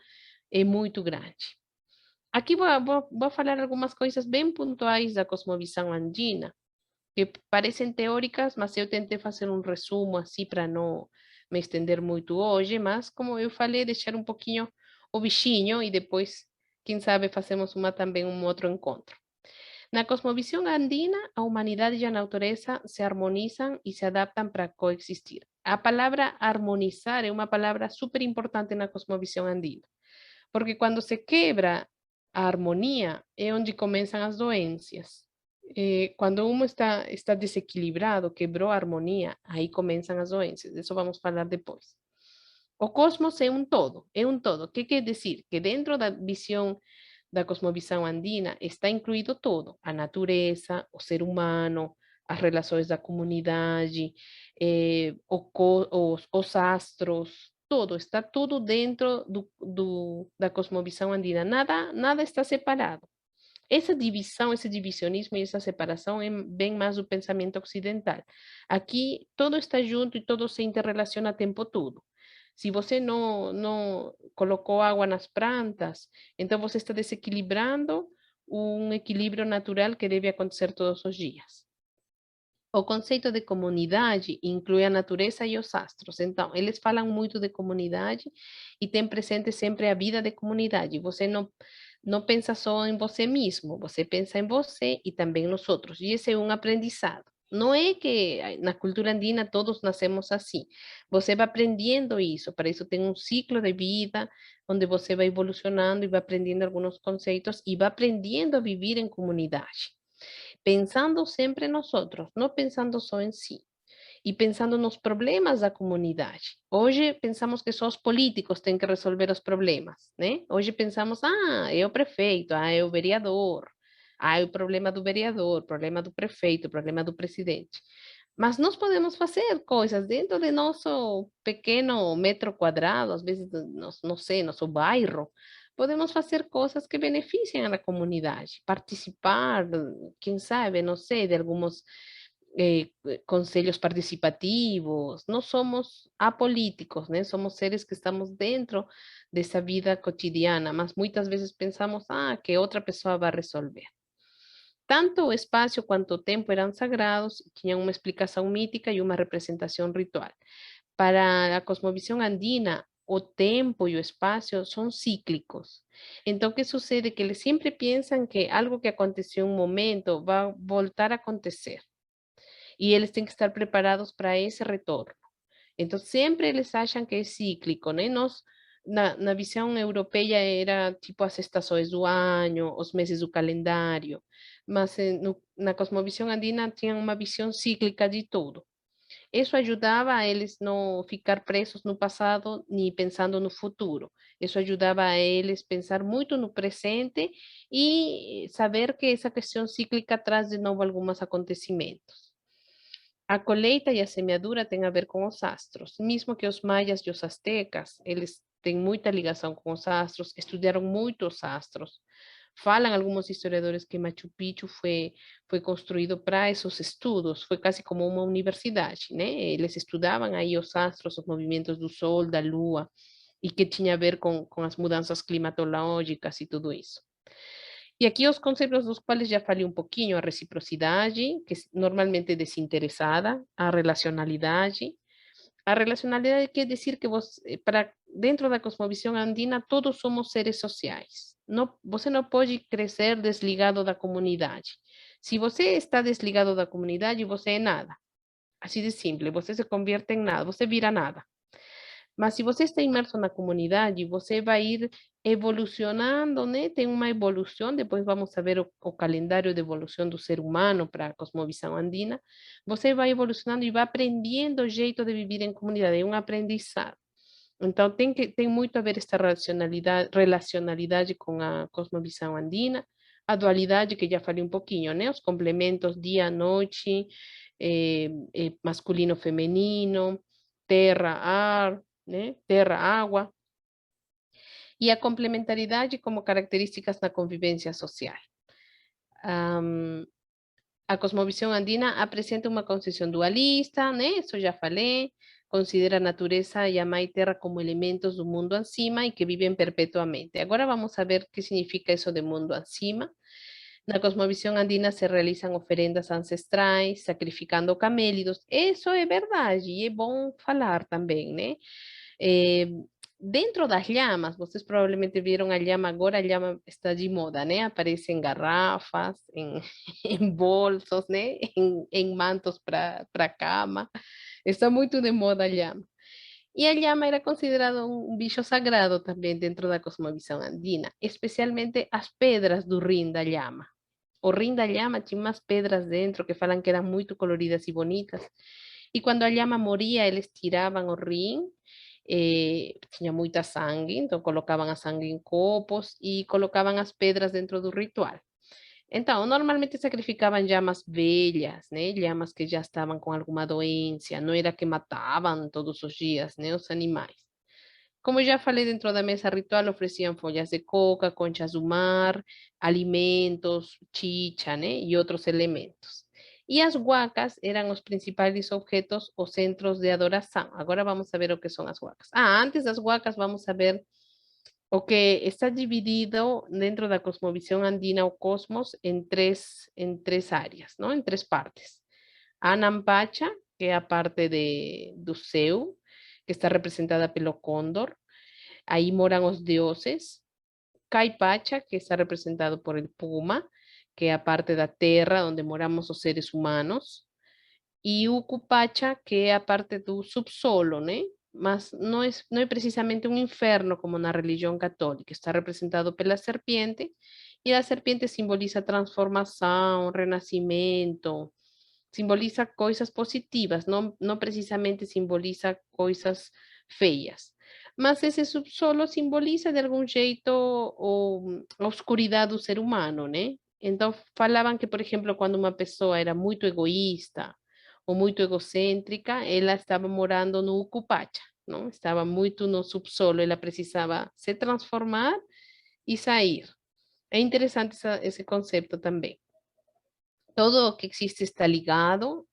é muito grande. Aqui vou falar algumas coisas bem pontuais da cosmovisão andina, que parecem teóricas, mas eu tentei fazer um resumo assim para não me estender muito hoje, mas como eu falei, deixar um pouquinho o bichinho e depois, quem sabe, fazemos também um outro encontro. Na cosmovisão andina, a humanidade e a natureza se harmonizam e se adaptam para coexistir. A palavra harmonizar é uma palavra super importante na cosmovisão andina, porque quando se quebra a harmonia é onde começam as doenças. Quando um está desequilibrado, quebrou a harmonia, aí começam as doenças. Isso vamos falar depois. O cosmos é um todo, é um todo. O que quer dizer? Que dentro da visão, da cosmovisão andina, está incluído todo: a natureza, o ser humano, as relações da comunidade, os astros, todo, está tudo dentro da cosmovisão andina. Nada está separado. Essa divisão, esse divisionismo e essa separação é bem mais do pensamento ocidental. Aqui todo está junto e todo se interrelaciona o tempo todo. Se você não colocou água nas plantas, então você está desequilibrando um equilíbrio natural que deve acontecer todos os dias. O conceito de comunidade inclui a natureza e os astros. Então, eles falam muito de comunidade e têm presente sempre a vida de comunidade. Você não pensa só em você mesmo, você pensa em você e também nos outros. E esse é um aprendizado. Não é que na cultura andina todos nascemos assim. Você vai aprendendo isso. Para isso tem um ciclo de vida, onde você vai evolucionando e vai aprendendo alguns conceitos e vai aprendendo a viver em comunidade. pensando sempre em nós outros, não pensando só em si. E pensando nos problemas da comunidade. Hoje pensamos que só os políticos têm que resolver os problemas, né? Hoje pensamos, é o prefeito, é o vereador, é o problema do vereador, problema do prefeito, problema do presidente. Mas nós podemos fazer coisas dentro de nosso pequeno metro quadrado, às vezes, não sei, nosso bairro. Podemos fazer coisas que beneficiem a comunidade, participar, quem sabe, não sei, de alguns conselhos participativos, não somos apolíticos, né? Somos seres que estamos dentro dessa vida cotidiana, mas muitas vezes pensamos, que outra pessoa vai resolver. Tanto o espaço quanto o tempo eram sagrados, tinham uma explicação mítica e uma representação ritual. Para a cosmovisão andina, o tempo e o espaço são cíclicos. Então, o que sucede? Que eles sempre pensam que algo que aconteceu em um momento vai voltar a acontecer e eles têm que estar preparados para esse retorno. Então, sempre eles acham que é cíclico, né? Nós, na visão europeia, era tipo as estações do ano, os meses do calendário, mas na cosmovisão andina tinham uma visão cíclica de tudo. Isso ajudava a eles não ficar presos no passado nem pensando no futuro. Isso ajudava a eles pensar muito no presente e saber que essa questão cíclica traz de novo alguns acontecimentos. A colheita e a semeadura têm a ver com os astros, mesmo que os maias e os astecas, eles têm muita ligação com os astros, estudaram muito os astros. Falam alguns historiadores que Machu Picchu foi construído para esses estudos, foi quase como uma universidade, né? Eles estudavam aí os astros, os movimentos do sol, da lua, e que tinha a ver com as mudanças climatológicas e tudo isso. E aqui os conceitos dos quais já falei um pouquinho, a reciprocidade, que normalmente é desinteressada, a relacionalidade quer dizer que você, para dentro da cosmovisão andina, todos somos seres sociais. Não, você não pode crescer desligado da comunidade. Se você está desligado da comunidade, você é nada. Assim de simples, você se convierte em nada, você vira nada. Mas se você está imerso na comunidade, você vai ir evolucionando, né? Tem uma evolução, depois vamos ver o calendário de evolução do ser humano para a cosmovisão andina. Você vai evolucionando e vai aprendendo o jeito de viver em comunidade, é um aprendizado. Então, tem muito a ver esta relacionalidade com a cosmovisão andina, a dualidade que já falei um pouquinho, né? Os complementos dia, noite, masculino, feminino, terra, ar, né? Terra, água, e a complementaridade como características na convivência social. A cosmovisão andina apresenta uma concepção dualista, né? Isso já falei, considera a natureza e a mãe terra como elementos do mundo acima e que vivem perpetuamente. Agora vamos saber o que significa isso de mundo acima. Na cosmovisão andina se realizam oferendas ancestrais, sacrificando camélidos. Isso é verdade e é bom falar também, né? Eh, Dentro das llamas, vocês provavelmente viram a llama agora, a llama está de moda, né? Aparece em garrafas, em, em bolsos, né? Em mantos para cama. Está muito de moda a llama. E a llama era considerado um bicho sagrado também dentro da cosmovisão andina, especialmente as pedras do rim da llama. O rim da llama tinha umas pedras dentro que falam que eram muito coloridas e bonitas. E quando a llama moria, eles tiravam o rim, tinha muita sangue, então colocavam a sangue em copos e colocavam as pedras dentro do ritual. Então, normalmente sacrificavam llamas velhas, né? Llamas que já estavam com alguma doença, não era que matavam todos os dias, né? Os animais. Como já falei, dentro da mesa ritual ofereciam folhas de coca, conchas do mar, alimentos, chicha, né? E outros elementos. E as huacas eram os principais objetos ou centros de adoração. Agora vamos saber o que são as huacas. Antes das huacas, vamos saber o que está dividido dentro da cosmovisão andina, o cosmos, em três áreas, não? Em três partes. A Nampacha, que é a parte do céu, que está representada pelo cóndor. Aí moram os deuses. Caipacha, que está representado por el puma, que é a parte da terra onde moramos os seres humanos. E Ucupacha, que é a parte do subsolo, né? Mas não é precisamente um inferno como na religião católica. Está representado pela serpiente E a serpiente simboliza transformação, renascimento, simboliza coisas positivas, não precisamente simboliza coisas feias. Mas esse subsolo simboliza de algum jeito a oscuridade do ser humano, né? Então falavam que, por exemplo, quando uma pessoa era muito egoísta ou muito egocêntrica, ela estava morando no Ucupacha, não? Estava muito no subsolo, ela precisava se transformar e sair. É interessante esse conceito também. Todo o que existe está ligado,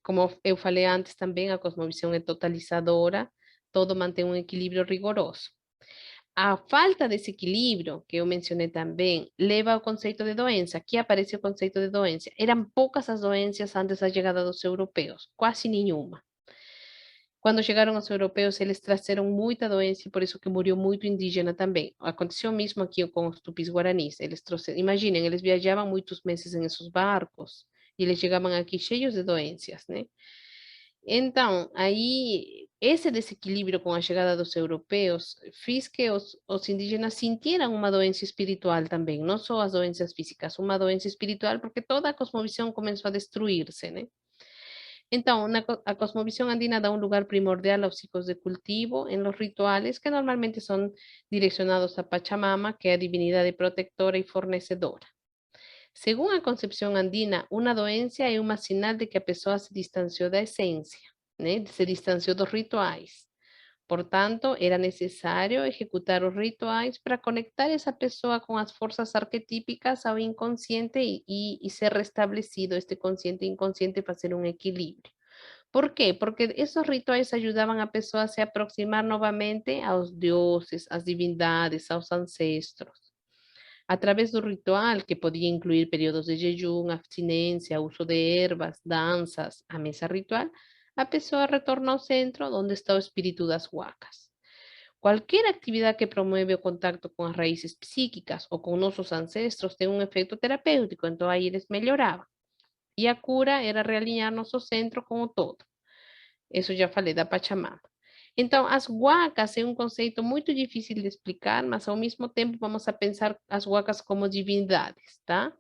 como eu falei antes também, a cosmovisão é totalizadora, todo mantém um equilíbrio rigoroso. A falta desse equilíbrio, que eu mencionei também, leva ao conceito de doença. Aqui aparece o conceito de doença. Eram poucas as doenças antes da chegada dos europeus, quase nenhuma. Quando chegaram os europeus, eles trouxeram muita doença e por isso que morreu muito indígena também. Aconteceu mesmo aqui com os tupis-guaranis. Eles trouxeram, imaginem, eles viajavam muitos meses em esses barcos e eles chegavam aqui cheios de doenças, né? Então, aí, esse desequilíbrio com a chegada dos europeus fez que os indígenas sintieran uma doença espiritual também, não só as doenças físicas, uma doença espiritual, porque toda a cosmovisão começou a destruir-se, né? Então, a cosmovisión andina da un lugar primordial a los ciclos de cultivo en los rituales que normalmente son direccionados a Pachamama, que es a divinidad protectora y fornecedora. Según la concepción andina, una doencia es una señal de que a pessoa se distanció da esencia, ¿né? Se distanció dos rituais. Por tanto, era necesario ejecutar los rituales para conectar esa pessoa con las fuerzas arquetípicas ao inconsciente y ser restablecido este consciente e inconsciente para hacer un equilibrio. ¿Por qué? Porque esos rituales ayudaban a pessoa a se aproximar novamente a los dioses, a las divindades, a los ancestros. A través do ritual, que podía incluir periodos de jejum, abstinencia, uso de ervas, danzas, a mesa ritual, a pessoa retorna ao centro donde está o espírito das huacas. Cualquier actividad que promueve o contacto con las raíces psíquicas o con nuestros ancestros tiene un efecto terapéutico, entonces ahí eles melhoravam. E a cura era realinhar nosso centro com o todo. Isso já falei da Pachamama. Então, as huacas é um conceito muito difícil de explicar, mas ao mesmo tempo vamos a pensar as huacas como divindades, tá?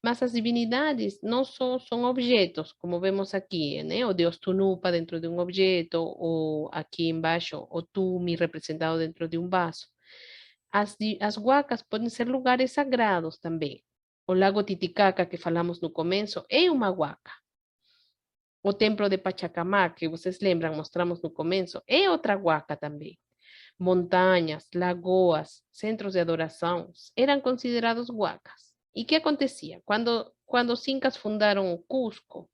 Mas as divinidades não só são objetos, como vemos aqui, né? O deus Tunupa dentro de um objeto, ou aqui embaixo, o Tumi representado dentro de um vaso. As huacas podem ser lugares sagrados também. O lago Titicaca, que falamos no começo, é uma huaca. O templo de Pachacamac, que vocês lembram, mostramos no começo, é outra huaca também. Montanhas, lagoas, centros de adoração eram considerados huacas. E o que acontecia? Quando os incas fundaram o Cusco,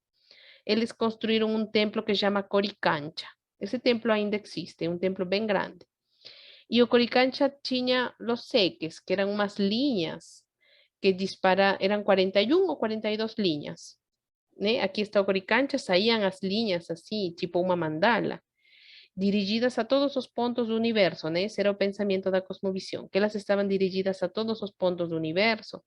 eles construíram um templo que chama Coricancha. Esse templo ainda existe, é um templo bem grande. E o Coricancha tinha os seques, que eram umas linhas que eram 41 ou 42 linhas. Né? Aqui está o Coricancha, saíam as linhas assim, tipo uma mandala, dirigidas a todos os pontos do universo, né? Esse era o pensamento da cosmovisão, que elas estavam dirigidas a todos os pontos do universo,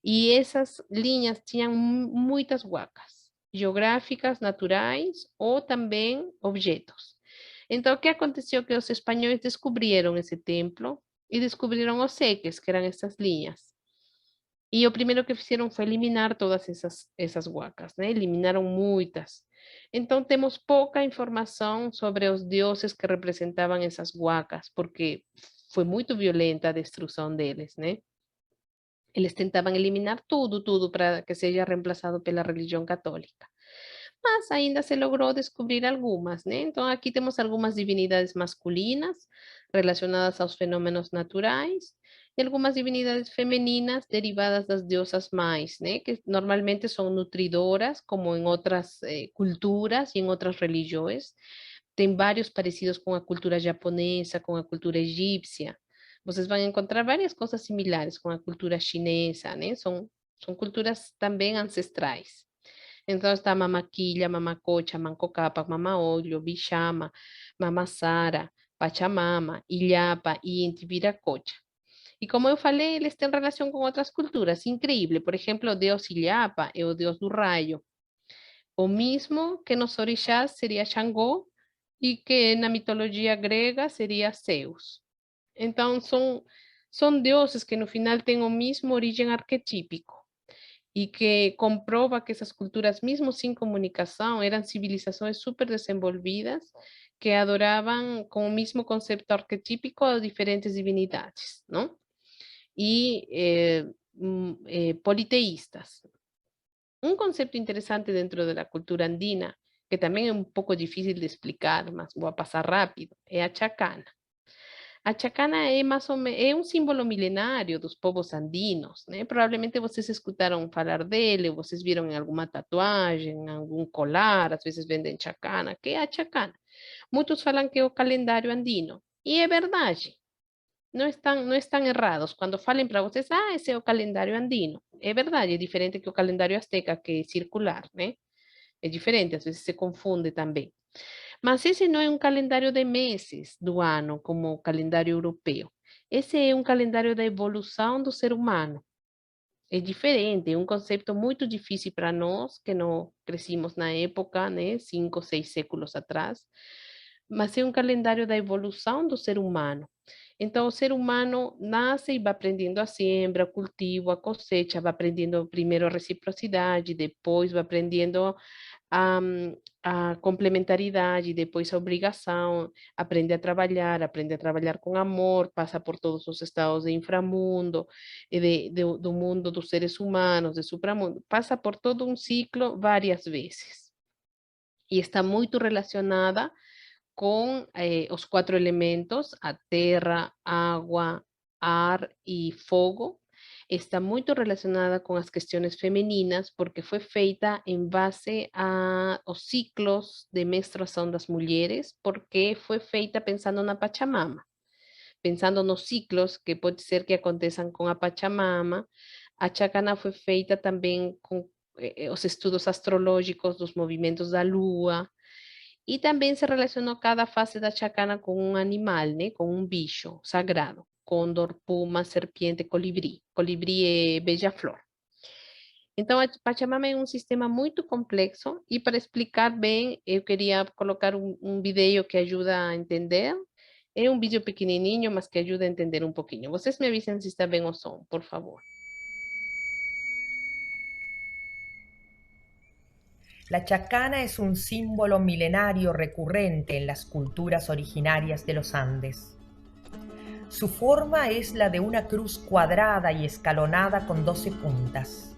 e essas linhas tinham muitas huacas, geográficas, naturais, ou também objetos. Então, o que aconteceu? Que os espanhóis descobriram esse templo e descobriram os seques, que eram essas linhas. E o primeiro que fizeram foi eliminar todas essas huacas, né? Eliminaram muitas. Então, temos pouca informação sobre os deuses que representavam essas huacas, porque foi muito violenta a destruição deles, né? Eles tentavam eliminar tudo para que seja reemplazado pela religião católica. Mas ainda se logrou descobrir algumas, né? Então, aqui temos algumas divinidades masculinas relacionadas aos fenômenos naturais e algumas divinidades femininas derivadas das diosas mais, né? Que normalmente são nutridoras, como em outras culturas e em outras religiões. Tem vários parecidos com a cultura japonesa, com a cultura egípcia. Vocês vão encontrar várias coisas similares com a cultura chinesa, né? São culturas também ancestrais. Então está Mamaquilha, Mamacocha, Mancocapa, Mamaolho, Bixama, Mamassara, Pachamama, Illapa e Inti-Viracocha. E como eu falei, eles têm relação com outras culturas, incrível. Por exemplo, o deus Illapa é o deus do raio. O mesmo que nos orixás seria Xangô e que na mitologia grega seria Zeus. Então, Son dioses que no final tienen un mismo origen arquetípico y que comprova que esas culturas, mismo sin comunicación, eran civilizaciones súper desenvolvidas que adoraban con el mismo concepto arquetípico a diferentes divinidades, ¿no? Y politeístas. Un concepto interesante dentro de la cultura andina, que también es un poco difícil de explicar, mas voy a pasar rápido, es a chacana. A chacana é, é um símbolo milenário dos povos andinos, né? Provavelmente vocês escutaram falar dele, ou vocês viram em alguma tatuagem, em algum colar, às vezes vendem chacana, que é a chacana. Muitos falam que é o calendário andino, e é verdade. Não estão errados. Quando falem para vocês, esse é o calendário andino. É verdade, é diferente que o calendário azteca, que é circular, né? É diferente, às vezes se confunde também. Mas esse não é um calendário de meses do ano, como o calendário europeu. Esse é um calendário da evolução do ser humano. É diferente, é um conceito muito difícil para nós, que não crescimos na época, né, 5, 6 séculos atrás, mas é um calendário da evolução do ser humano. Então, o ser humano nasce e vai aprendendo a siembra, o cultivo, a cosecha, vai aprendendo primeiro a reciprocidade, depois vai aprendendo a, a complementaridade, depois a obrigação, aprende a trabalhar com amor, passa por todos os estados de inframundo, do mundo dos seres humanos, de supramundo, passa por todo um ciclo várias vezes. E está muito relacionada com os 4 elementos, a terra, água, ar e fogo. Está muito relacionada com as questões femininas, porque foi feita em base aos ciclos de menstruação das mulheres, porque foi feita pensando na Pachamama, pensando nos ciclos que pode ser que aconteçam com a Pachamama. A chacana foi feita também com os estudos astrológicos dos movimentos da lua, e também se relacionou cada fase da chacana com um animal, né? Com um bicho sagrado. Cóndor, puma, serpiente, colibri. Colibri é beija-flor. Então, a Pachamama é um sistema muito complexo e para explicar bem, eu queria colocar um vídeo que ajuda a entender. É um vídeo pequenininho, mas que ajuda a entender um pouquinho. Vocês me avisam se está bem o som, por favor. La chacana es un símbolo milenario recurrente en las culturas originarias de los Andes. Su forma es la de una cruz cuadrada y escalonada con 12 puntas.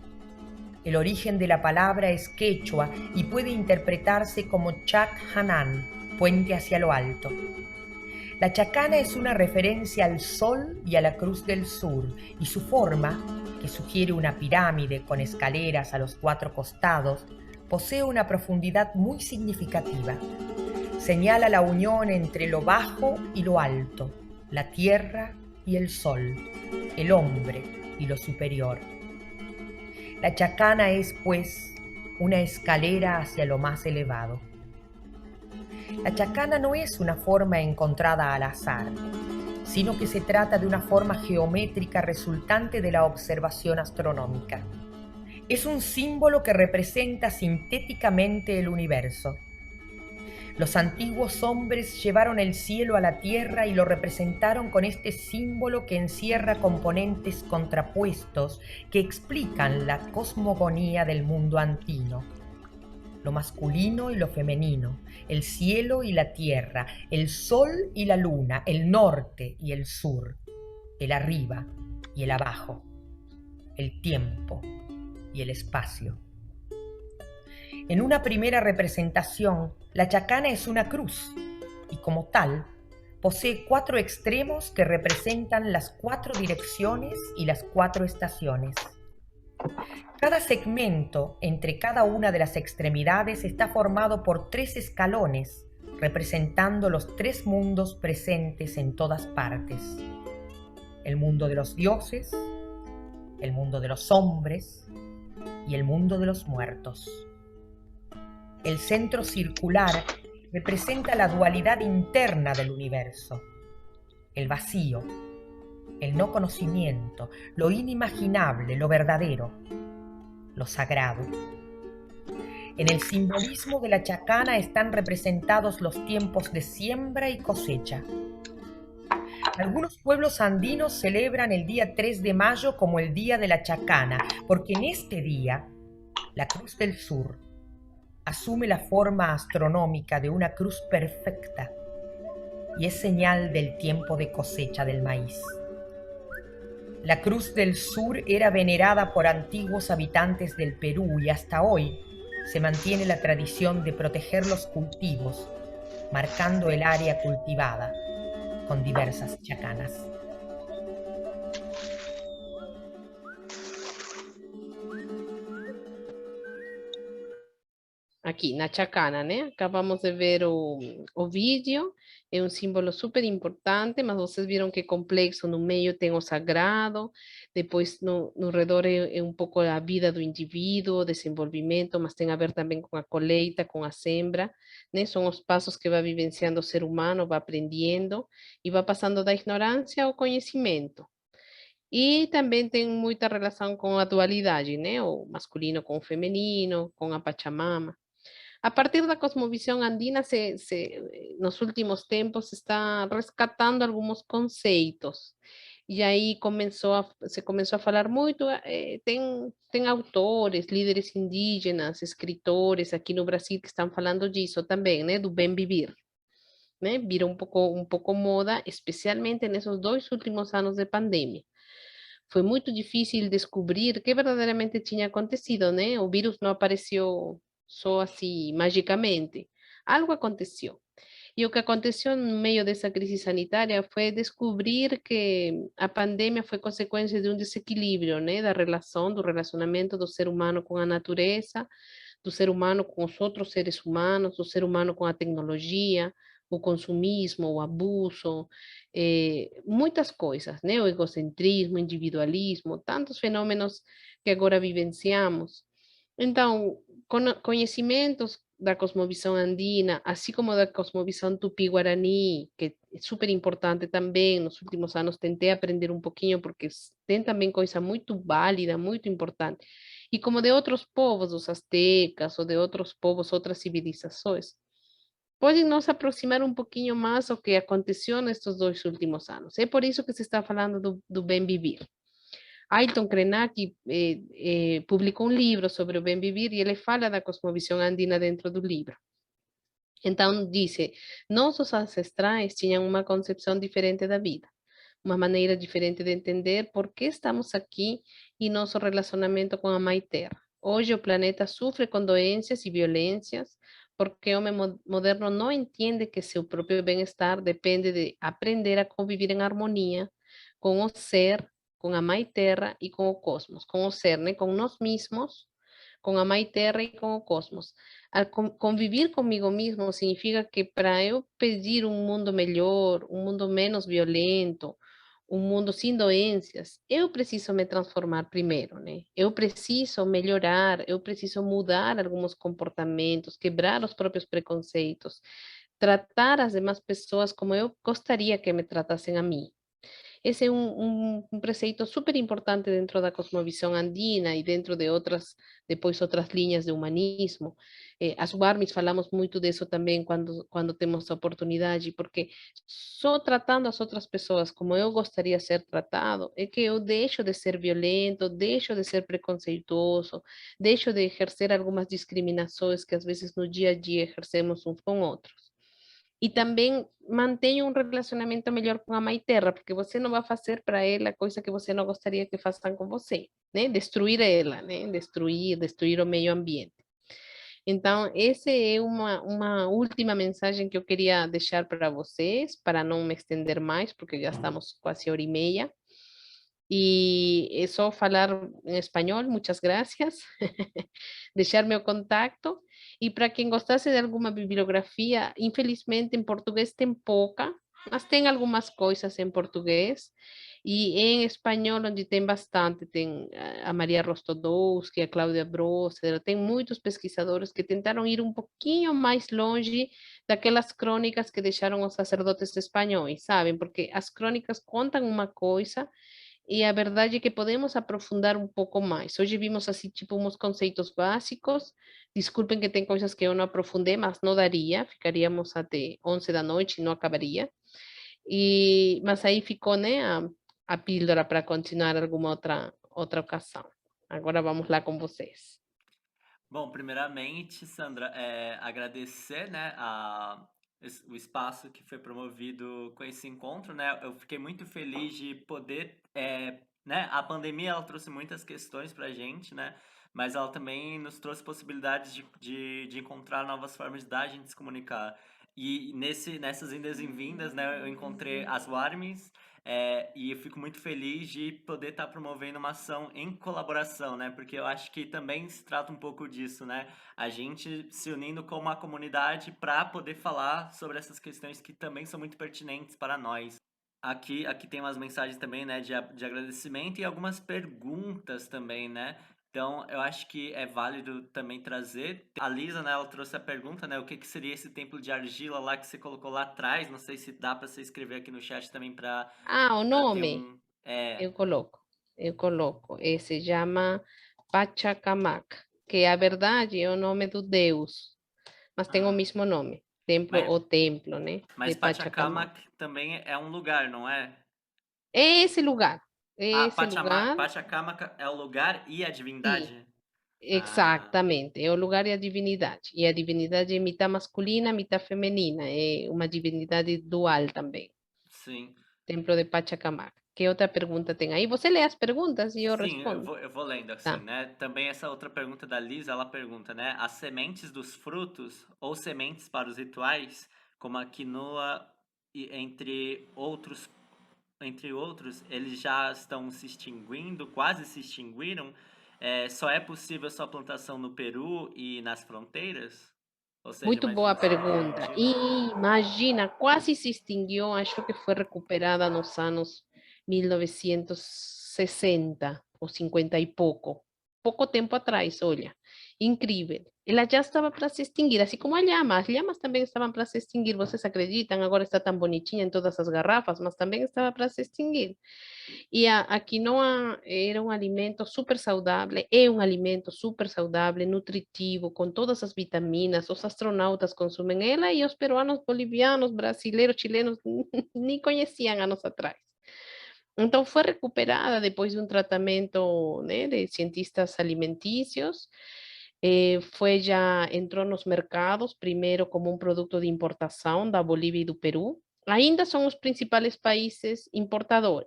El origen de la palabra es quechua y puede interpretarse como Chac Hanan, puente hacia lo alto. La chacana es una referencia al sol y a la cruz del sur, y su forma, que sugiere una pirámide con escaleras a los 4 costados, posee una profundidad muy significativa. Señala la unión entre lo bajo y lo alto, la tierra y el sol, el hombre y lo superior. La chacana es, pues, una escalera hacia lo más elevado. La chacana no es una forma encontrada al azar, sino que se trata de una forma geométrica resultante de la observación astronómica. Es un símbolo que representa sintéticamente el universo. Los antiguos hombres llevaron el cielo a la tierra y lo representaron con este símbolo que encierra componentes contrapuestos que explican la cosmogonía del mundo andino. Lo masculino y lo femenino, el cielo y la tierra, el sol y la luna, el norte y el sur, el arriba y el abajo, el tiempo y el espacio. En una primera representación, la chacana es una cruz y como tal posee 4 extremos que representan las 4 direcciones y las 4 estaciones. Cada segmento entre cada una de las extremidades está formado por 3 escalones, representando los 3 mundos presentes en todas partes: el mundo de los dioses, el mundo de los hombres y el mundo de los muertos. El centro circular representa la dualidad interna del universo, el vacío, el no conocimiento, lo inimaginable, lo verdadero, lo sagrado. En el simbolismo de la chacana están representados los tiempos de siembra y cosecha. Algunos pueblos andinos celebran el día 3 de mayo como el Día de la Chacana, porque en este día la Cruz del Sur asume la forma astronómica de una cruz perfecta y es señal del tiempo de cosecha del maíz. La Cruz del Sur era venerada por antiguos habitantes del Perú y hasta hoy se mantiene la tradición de proteger los cultivos, marcando el área cultivada con diversas chacanas. Aqui na chacana, né? Acabamos de ver o vídeo, é um símbolo super importante, mas vocês viram que é complexo, no meio tem o sagrado, depois no redor é um pouco a vida do indivíduo, o desenvolvimento, mas tem a ver também com a colheita, com a sembra, né? São os passos que vai vivenciando o ser humano, vai aprendendo e vai passando da ignorância ao conhecimento. E também tem muita relação com a dualidade, né? O masculino com o feminino, com a Pachamama. A partir da cosmovisión andina, nos últimos tempos, se está rescatando algunos conceitos. E aí se começou a falar muito, tem autores, líderes indígenas, escritores aqui no Brasil que estão falando disso também, né, do bem viver. Né? Virou um pouco moda, especialmente nesses 2 últimos anos de pandemia. Foi muito difícil descobrir o que verdadeiramente tinha acontecido, né? O vírus não apareceu só assim magicamente. Algo aconteceu. E o que aconteceu no meio dessa crise sanitária foi descobrir que a pandemia foi consequência de um desequilíbrio, né? Da relação, do relacionamento do ser humano com a natureza, do ser humano com os outros seres humanos, do ser humano com a tecnologia, o consumismo, o abuso, muitas coisas, né? O egocentrismo, o individualismo, tantos fenômenos que agora vivenciamos. Então, conhecimentos da cosmovisão andina, assim como da cosmovisão tupi-guarani, que é super importante também, nos últimos anos tentei aprender um pouquinho, porque tem também coisa muito válida, muito importante. E como de outros povos, os astecas, ou de outros povos, outras civilizações, podem nos aproximar um pouquinho mais ao que aconteceu nestes 2 últimos anos. É por isso que se está falando do bem viver. Ailton Krenak publicou um livro sobre o bem viver e ele fala da cosmovisão andina dentro do livro. Então, disse, nossos ancestrais tinham uma concepção diferente da vida, uma maneira diferente de entender por que estamos aqui e nosso relacionamento com a Mãe Terra. Hoje o planeta sofre com doenças e violências, porque o homem moderno não entende que seu próprio bem-estar depende de aprender a conviver em harmonia com o ser, com a Mãe Terra e com o cosmos. Com o ser, né? Com nós mesmos, com a Mãe Terra e com o cosmos. Conviver comigo mesmo significa que para eu pedir um mundo melhor, um mundo menos violento, um mundo sem doenças, eu preciso me transformar primeiro, né? Eu preciso melhorar, eu preciso mudar alguns comportamentos, quebrar os próprios preconceitos, tratar as demais pessoas como eu gostaria que me tratassem a mim. Esse é um preceito super importante dentro da cosmovisão andina e dentro de depois outras linhas de humanismo. As Warmis falamos muito disso também quando temos a oportunidade, porque só tratando as outras pessoas como eu gostaria de ser tratado, é que eu deixo de ser violento, deixo de ser preconceituoso, deixo de exercer algumas discriminações que às vezes no dia a dia exercemos uns com outros. E também mantenha um relacionamento melhor com a Mãe Terra, porque você não vai fazer para ela coisa que você não gostaria que façam com você, né? Destruir ela, né? Destruir o meio ambiente. Então, essa é uma última mensagem que eu queria deixar para vocês, para não me estender mais, porque já estamos quase 1h30. E é só falar em espanhol, muitas graças. Deixar meu contato. E para quem gostasse de alguma bibliografia, infelizmente em português tem pouca, mas tem algumas coisas em português. E em espanhol, onde tem bastante, tem a Maria Rostodowski, a Cláudia Brosser, tem muitos pesquisadores que tentaram ir um pouquinho mais longe daquelas crônicas que deixaram os sacerdotes espanhóis, sabem? Porque as crônicas contam uma coisa e a verdade é que podemos aprofundar um pouco mais. Hoje vimos assim, tipo, uns conceitos básicos. Desculpem que tem coisas que eu não aprofundei, mas não daria. Ficaríamos até 11 da noite e não acabaria. Mas aí ficou, né, a pílula para continuar alguma outra ocasião. Agora vamos lá com vocês. Bom, primeiramente, Sandra, agradecer, né, o espaço que foi promovido com esse encontro, né? Eu fiquei muito feliz de poder, né? A pandemia ela trouxe muitas questões para a gente, né? Mas ela também nos trouxe possibilidades de encontrar novas formas de a gente se comunicar. E nessas indas e vindas, né, eu encontrei as Warmings, e eu fico muito feliz de poder estar promovendo uma ação em colaboração, né? Porque eu acho que também se trata um pouco disso, né? A gente se unindo como uma comunidade para poder falar sobre essas questões que também são muito pertinentes para nós. Aqui tem umas mensagens também, né, de agradecimento e algumas perguntas também, né? Então, eu acho que é válido também trazer. A Lisa, né, ela trouxe a pergunta, né, o que seria esse templo de argila lá que você colocou lá atrás? Não sei se dá para você escrever aqui no chat também O para ter nome, um. eu coloco, se chama Pachacamac, que a verdade é o nome do Deus, mas tem o Ah, mesmo nome, templo mas, ou templo, né, de mas Pachacamac. Pachacamac também é um lugar, não é? É esse lugar, é Ah, esse lugar, Pachacamac é o lugar e a sim, divindade? Ah, exatamente, é o lugar e a divindade. E a divindade é metade masculina, metade feminina, é uma divindade dual também. sim. Templo de Pachacamac. Que outra pergunta tem aí? Você lê as perguntas e eu Sim, eu respondo. vou, eu vou lendo assim, Tá. né? Também essa outra pergunta da Lisa, ela pergunta, né? As sementes dos frutos ou sementes para os rituais, como a quinoa e entre outros, eles já estão se extinguindo, quase se extinguiram. Só é possível sua plantação no Peru e nas fronteiras? Ou seja, Muito mais boa um tipo de pergunta. cultivo? E imagina, quase se extinguiu, acho que foi recuperada nos anos 1960 ou 50 e pouco. Pouco tempo atrás, olha. Incrível. Ela já estava para se extinguir, assim como a llama. As llamas também estavam para se extinguir, vocês acreditam? Agora está tão bonitinha em todas as garrafas, mas também estava para se extinguir. E a quinoa era um alimento super saudável, é um alimento super saudável, nutritivo, com todas as vitaminas. Os astronautas consumem ela e os peruanos, bolivianos, brasileiros, chilenos nem conheciam anos atrás. Então foi recuperada depois de um tratamento, né, de cientistas alimentícios. Foi já entrou nos mercados primeiro como um produto de importação da Bolívia e do Peru. Ainda são os principais países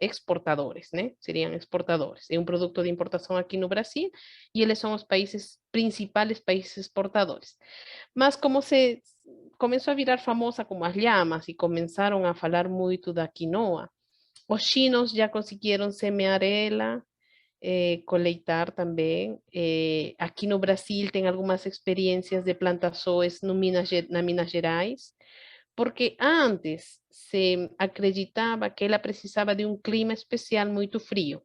exportadores, né? Seriam exportadores. É um produto de importação aqui no Brasil e eles são os principais países exportadores. Mas como se começou a virar famosa como as llamas e começaram a falar muito da quinoa, os chinos já conseguiram semear ela, coleitar também. Aqui no Brasil tem algumas experiências de plantações no na Minas Gerais, porque antes se acreditava que ela precisava de um clima especial muito frio.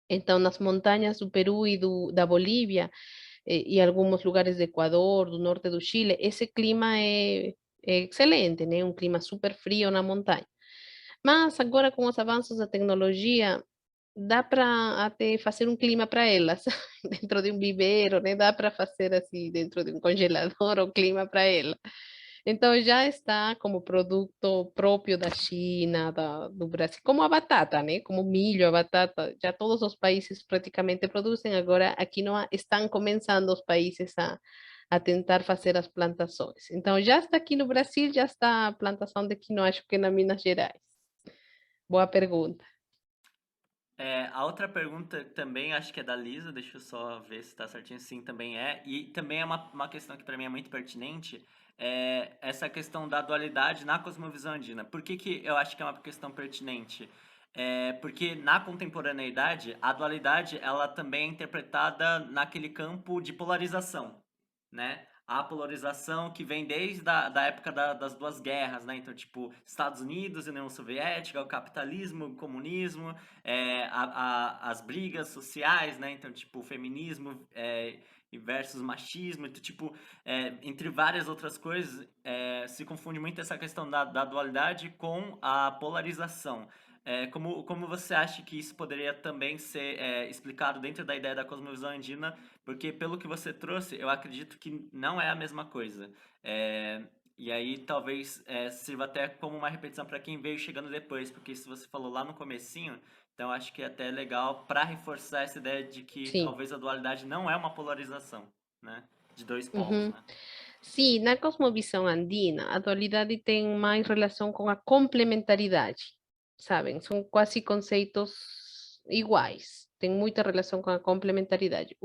Então, nas montanhas do Peru e da Bolívia, e alguns lugares do Equador, do norte do Chile, esse clima é excelente, né? Um clima super frio na montanha. Mas agora, com os avanços da tecnologia, dá para até fazer um clima para elas, dentro de um viveiro, né? Dá para fazer assim, dentro de um congelador, o clima para ela. Então já está como produto próprio da China, do Brasil, como a batata, né? Como o milho, a batata, já todos os países praticamente produzem. Agora aqui não estão começando os países a tentar fazer as plantações. Então já está aqui no Brasil, já está a plantação de quinoa, acho que na Minas Gerais. Boa pergunta. A outra pergunta também acho que é da Lisa, deixa eu só ver se está certinho, sim, também é. E também é uma questão que para mim é muito pertinente, essa questão da dualidade na cosmovisão andina. Por que que eu acho que é uma questão pertinente? Porque na contemporaneidade, a dualidade ela também é interpretada naquele campo de polarização, né? A polarização que vem desde da época das duas guerras, né? Então, tipo, Estados Unidos e União Soviética, o capitalismo, o comunismo, as brigas sociais, né? Então, tipo, o feminismo e versus machismo, então, tipo, entre várias outras coisas, se confunde muito essa questão da dualidade com a polarização. Como você acha que isso poderia também ser explicado dentro da ideia da cosmovisão andina? Porque pelo que você trouxe, eu acredito que não é a mesma coisa. E aí talvez sirva até como uma repetição para quem veio chegando depois, porque se você falou lá no comecinho, então acho que é até legal para reforçar essa ideia de que Sim. talvez a dualidade não é uma polarização, né? De dois polos, Uhum. né? Sim, na cosmovisão andina, a dualidade tem mais relação com a complementaridade, sabem? São quase conceitos iguais, tem muita relação com a complementaridade.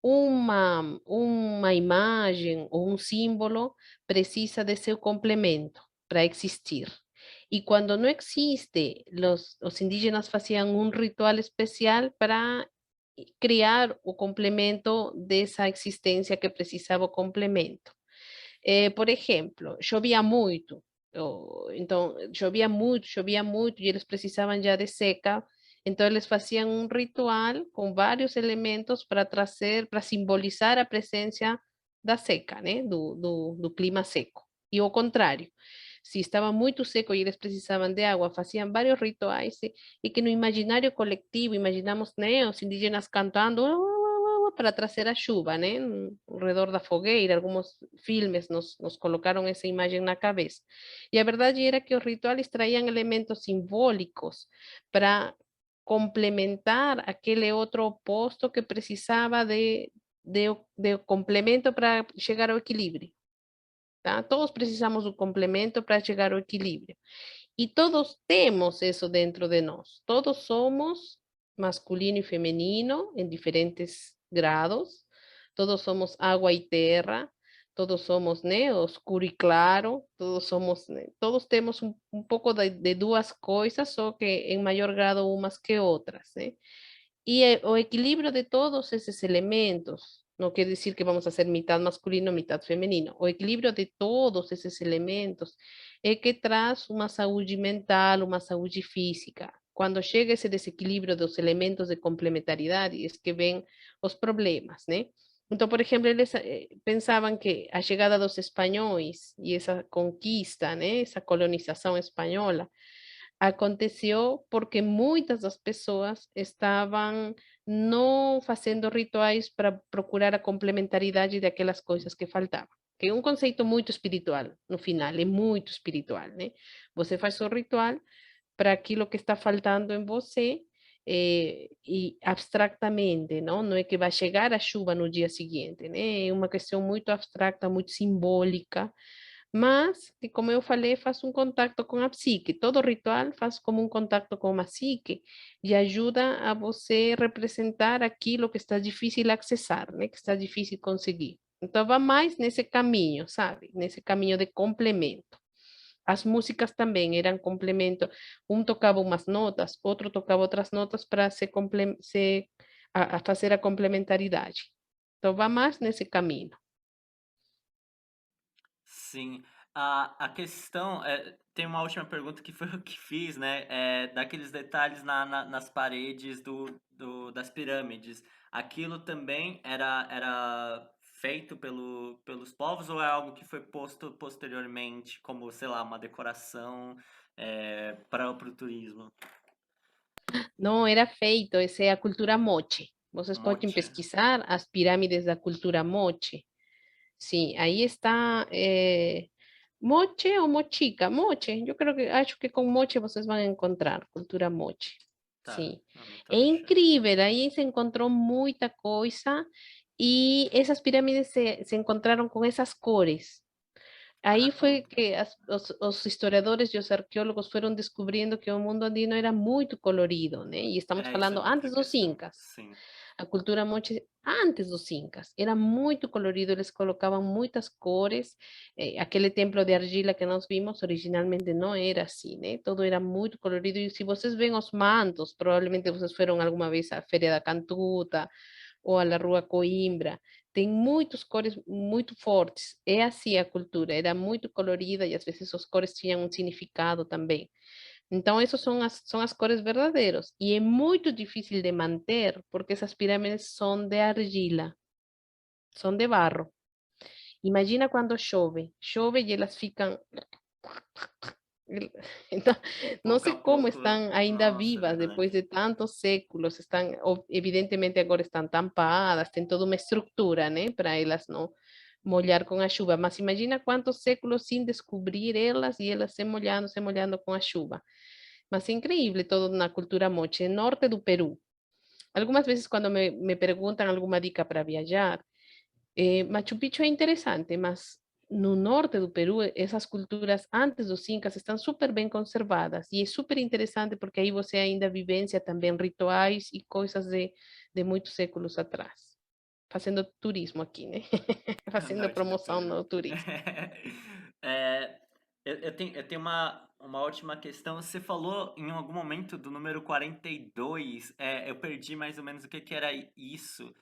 Uma imagem ou um símbolo precisa de seu complemento para existir. E quando não existe, os indígenas faziam um ritual especial para criar o complemento dessa existência que precisava o complemento. Por exemplo, chovia muito, então chovia muito e eles precisavam já de seca, então eles faziam um ritual com vários elementos para trazer, para simbolizar a presença da seca, né? Do clima seco. E o contrário, se estava muito seco e eles precisavam de água, faziam vários rituais e que no imaginário coletivo, imaginamos, né, os indígenas cantando para trazer a chuva, né, ao redor da fogueira, alguns filmes nos colocaram essa imagem na cabeça. E a verdade era que os rituais traíam elementos simbólicos para complementar aquele outro oposto que precisava de complemento para chegar ao equilíbrio. Tá? Todos precisamos do complemento para chegar ao equilíbrio. E todos temos isso dentro de nós. Todos somos masculino e feminino em diferentes grados. Todos somos água e terra. Todos somos, né, oscuro e claro. Todos somos, né, todos temos um pouco de duas coisas, só que em maior grado umas que outras, né? Y o equilibrio de todos esos elementos, no quiere decir que vamos a ser mitad masculino, mitad femenino, o equilibrio de todos esos elementos é que traz uma saúde mental, uma saúde física. Quando chega esse desequilíbrio dos elementos de complementaridade, é que vem os problemas, né? Então, por exemplo, eles pensavam que a chegada dos espanhóis e essa conquista, né, essa colonização espanhola, aconteceu porque muitas das pessoas estavam não fazendo rituais para procurar a complementaridade daquelas coisas que faltavam. Que é um conceito muito espiritual, no final, é muito espiritual, né? Você faz o ritual para aquilo que está faltando em você e abstractamente, não? Não é que vai chegar a chuva no dia seguinte, né? É uma questão muito abstracta, muito simbólica, mas que, como eu falei, faz um contato com a psique. Todo ritual faz como um contato com a psique e ajuda a você representar aquilo que está difícil acessar, né? Que está difícil conseguir. Então, vai mais nesse caminho, sabe? Nesse caminho de complemento. As músicas também eram complemento. Um tocava umas notas, outro tocava outras notas para a fazer a complementaridade. Então, vai mais nesse caminho. Sim. A questão tem uma última pergunta que foi o que fiz, né? Daqueles detalhes nas paredes das pirâmides. Aquilo também era feito pelos povos ou é algo que foi posto posteriormente, como, sei lá, uma decoração para o turismo? Não era feito, essa é a cultura moche. Vocês podem Moche. pesquisar as pirâmides da cultura moche. Sim, aí está moche ou mochica, moche. Eu creo que acho que com moche vocês vão encontrar cultura moche. Tá, Sim, não é tava achando. incrível. Aí se encontrou muita coisa e essas pirâmides se encontraram com essas cores. Ah, Aí foi muito. que os historiadores e os arqueólogos foram descobrindo que o mundo andino era muito colorido, né? E estamos Isso é falando outra antes dos questão. incas. Sim. A cultura moche antes dos incas era muito colorido, eles colocavam muitas cores. Aquele templo de argila que nós vimos originalmente não era assim, né? Todo era muito colorido. E se vocês veem os mantos, provavelmente vocês foram alguma vez à Feira da Cantuta ou à Rua Coimbra, tem muitas cores muito fortes. É assim a cultura, era muito colorida e às vezes as cores tinham um significado também. Então, essas são as cores verdadeiras. E é muito difícil de manter, porque essas pirâmides são de argila, são de barro. Imagina quando chove, chove e elas ficam. Então, não Pouco sei a como pouco. estão ainda Nossa, é vivas depois verdade. de tantos séculos. Estão, evidentemente, agora estão tampadas, tem toda uma estrutura, né, para elas molhar com a chuva. Mas imagina quantos séculos sem descobrir elas e elas se molhando com a chuva. Mas é incrível todo na cultura moche, norte do Peru. Algumas vezes quando me perguntam alguma dica para viajar, Machu Picchu é interessante, mas no norte do Peru, essas culturas antes dos Incas estão super bem conservadas e é super interessante porque aí você ainda vivencia também rituais e coisas de muitos séculos atrás. Fazendo turismo aqui, né? Fazendo Norte do promoção Peru. no turismo. É, eu tenho uma última questão. Você falou em algum momento do número 42. Eu perdi mais ou menos o que era isso.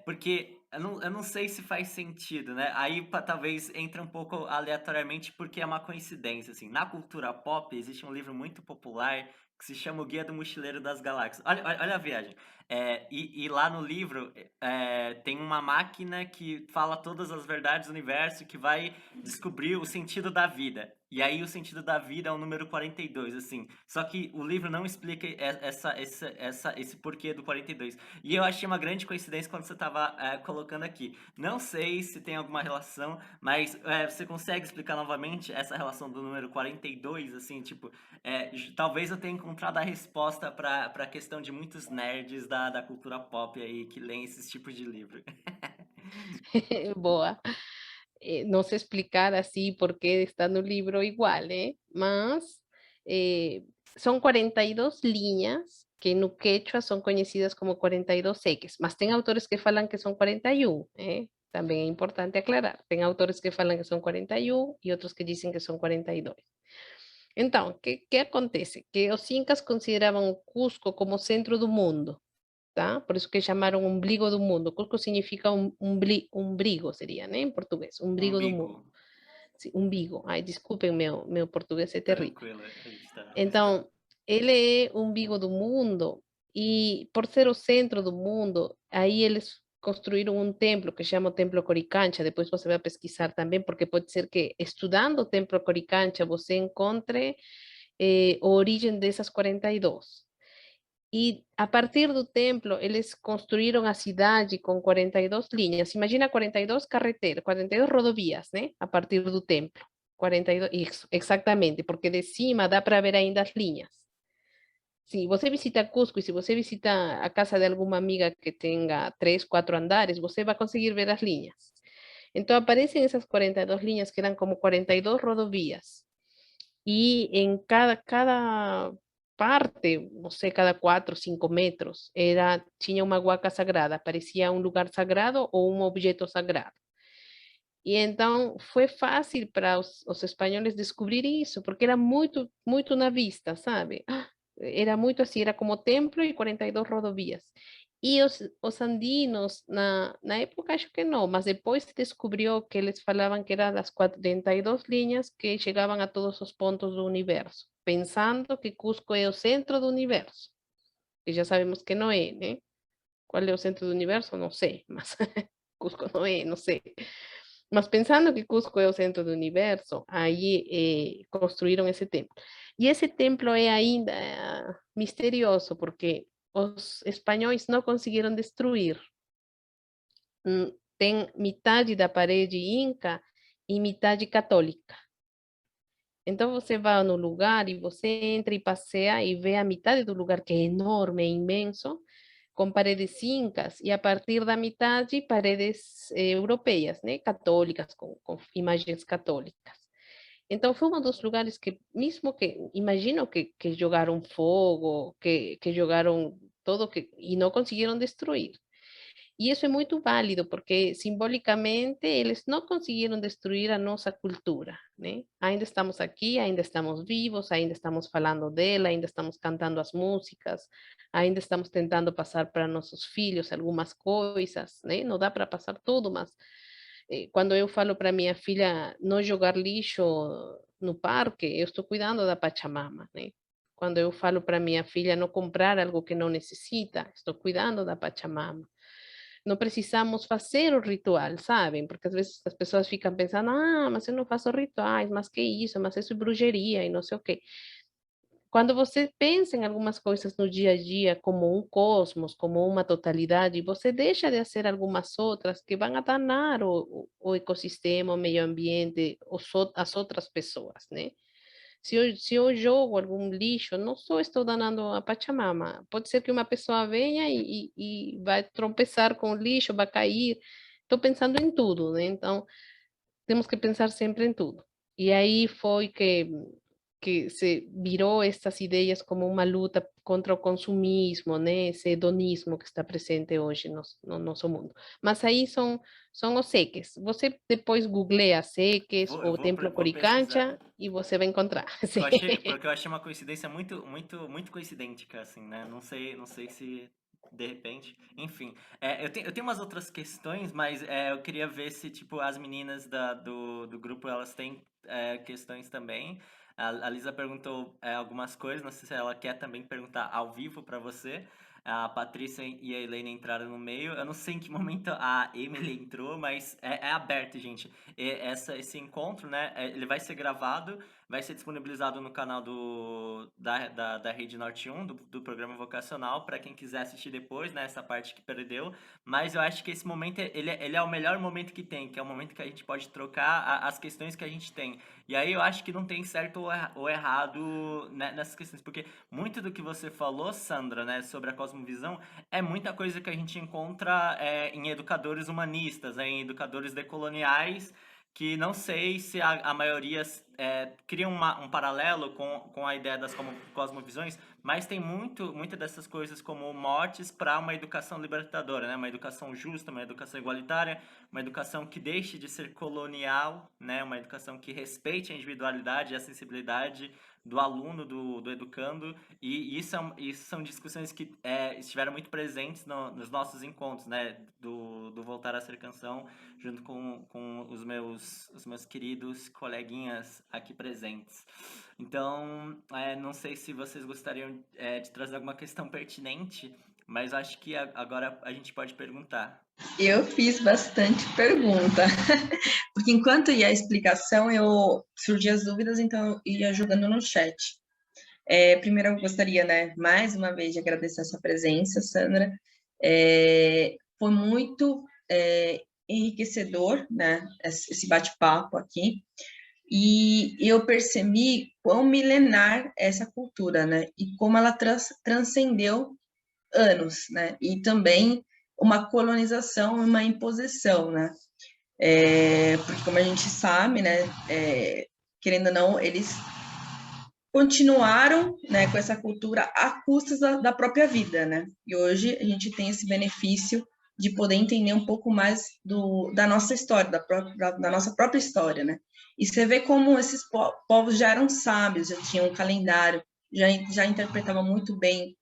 Porque eu não sei se faz sentido, né? Aí talvez entre um pouco aleatoriamente porque é uma coincidência, assim. Na cultura pop existe um livro muito popular que se chama O Guia do Mochileiro das Galáxias. Olha a viagem. E lá no livro tem uma máquina que fala todas as verdades do universo, que vai descobrir o sentido da vida. E aí o sentido da vida é o número 42, assim. Só que o livro não explica esse porquê do 42. E eu achei uma grande coincidência quando você estava colocando aqui. Não sei se tem alguma relação, mas você consegue explicar novamente essa relação do número 42, assim, tipo, talvez eu tenha encontrado a resposta para a questão de muitos nerds da cultura pop aí que leem esses tipos de livro. Boa. Não sei explicar assim porque está no livro igual, mas eh, são 42 linhas que no quechua são conhecidas como 42 eques, mas tem autores que falam que são 41, Também é importante aclarar. Tem autores que falam que são 41 e outros que dizem que são 42. Então, o que acontece? Que os incas consideravam Cusco como centro do mundo, tá? Por isso que chamaram umbigo do mundo. Cusco significa umbrigo, seria, né? Em português, umbrigo do mundo. Umbigo. Sim, umbigo. Ai, desculpem, meu português é terrível. Tranquilo, a gente tá gostando. Então, ele é o umbigo do mundo e por ser o centro do mundo, aí eles construíram um templo que chama o Templo Coricancha. Depois você vai pesquisar também, porque pode ser que estudando o Templo Coricancha você encontre a origem dessas 42. E a partir do templo, eles construíram a cidade com 42 linhas. Imagina 42 carreteras, 42 rodovias, né? A partir do templo. 42, isso, exatamente, porque de cima dá para ver ainda as linhas. Se você visita Cusco e se você visita a casa de alguma amiga que tenha 3, 4 andares, você vai conseguir ver as linhas. Então aparecem essas 42 linhas que eram como 42 rodovias. E em cada parte, não sei, cada 4, 5 metros, tinha uma huaca sagrada, parecia um lugar sagrado ou um objeto sagrado. E então foi fácil para os espanhóis descobrir isso, porque era muito, muito na vista, sabe? Era muito assim, era como templo e 42 rodovias. E os andinos, na época acho que não, mas depois se descobriu que eles falavam que eram das 42 linhas que chegavam a todos os pontos do universo, pensando que Cusco é o centro do universo. E já sabemos que não é, né? Qual é o centro do universo? Não sei, mas Cusco não é, não sei. Mas pensando que Cusco é o centro do universo, aí construíram esse templo. E esse templo é ainda misterioso, porque os espanhóis não conseguiram destruir. Tem metade da parede inca e metade católica. Então você vai no lugar e você entra e passeia e vê a metade do lugar, que é enorme, é imenso, com paredes incas, e a partir da metade, paredes europeias, né? Católicas, com imagens católicas. Então foi um dos lugares que, mesmo que, imagino que jogaram fogo, que jogaram todo, e não conseguiram destruir. E isso é muito válido, porque simbolicamente eles não conseguiram destruir a nossa cultura, né? Ainda estamos aqui, ainda estamos vivos, ainda estamos falando dela, ainda estamos cantando as músicas, ainda estamos tentando passar para nossos filhos algumas coisas, né? Não dá para passar tudo, mas quando eu falo para minha filha não jogar lixo no parque, eu estou cuidando da Pachamama, né? Quando eu falo para minha filha não comprar algo que não necessita, estou cuidando da Pachamama. Não precisamos fazer o ritual, sabem? Porque às vezes as pessoas ficam pensando, mas eu não faço rituais, mas que isso, mas isso é bruxaria e não sei o quê. quando você pensa em algumas coisas no dia a dia como um cosmos, como uma totalidade, você deixa de fazer algumas outras que vão a danar o ecossistema, o meio ambiente, as outras pessoas, né? Se eu jogo algum lixo, não só estou danando a Pachamama. Pode ser que uma pessoa venha e vai tropeçar com o lixo, vai cair. Estou pensando em tudo, né? Então, temos que pensar sempre em tudo. E aí foi que se virou estas ideias como uma luta contra o consumismo, né? Esse hedonismo que está presente hoje no nosso mundo. Mas aí são os seques. Você depois googleia seques ou Templo Vou pesquisar. Coricancha e você vai encontrar. Sim. Porque eu achei uma coincidência muito coincidente, assim, né? Não sei se de repente, enfim. Eu tenho umas outras questões, mas eu queria ver se, tipo, as meninas do grupo, elas têm questões também. A Lisa perguntou algumas coisas, não sei se ela quer também perguntar ao vivo para você. A Patrícia e a Helena entraram no meio. Eu não sei em que momento a Emily entrou, mas é aberto, gente. Esse encontro, né? Ele vai ser gravado, vai ser disponibilizado no canal da Rede Norte 1, do programa vocacional, para quem quiser assistir depois, né? Essa parte que perdeu. Mas eu acho que esse momento, ele é o melhor momento que tem, que é o momento que a gente pode trocar as questões que a gente tem. E aí eu acho que não tem certo ou errado, né, nessas questões, porque muito do que você falou, Sandra, né, sobre a cosmovisão, é muita coisa que a gente encontra em educadores humanistas, em educadores decoloniais, que não sei se a maioria cria um paralelo com a ideia das cosmovisões, mas tem muita dessas coisas como mortes para uma educação libertadora, né? Uma educação justa, uma educação igualitária, uma educação que deixe de ser colonial, né? Uma educação que respeite a individualidade e a sensibilidade do aluno, do educando, e isso são discussões que estiveram muito presentes nos nossos encontros, né? Do Voltar a Ser Canção, junto com os meus queridos coleguinhas aqui presentes. Então, não sei se vocês gostariam de trazer alguma questão pertinente, mas acho que agora a gente pode perguntar. Eu fiz bastante pergunta, porque enquanto ia a explicação, surgiam as dúvidas, então eu ia jogando no chat. Primeiro eu gostaria, né, mais uma vez, de agradecer a sua presença, Sandra. Foi muito enriquecedor, né, esse bate-papo aqui, e eu percebi quão milenar é essa cultura, né, e como ela transcendeu anos, né, e também uma colonização, uma imposição, né, porque como a gente sabe, né, querendo ou não, eles continuaram, né, com essa cultura à custa da própria vida, né, e hoje a gente tem esse benefício de poder entender um pouco mais da nossa história, da nossa própria história, né, e você vê como esses povos já eram sábios, já tinham um calendário, já interpretavam muito bem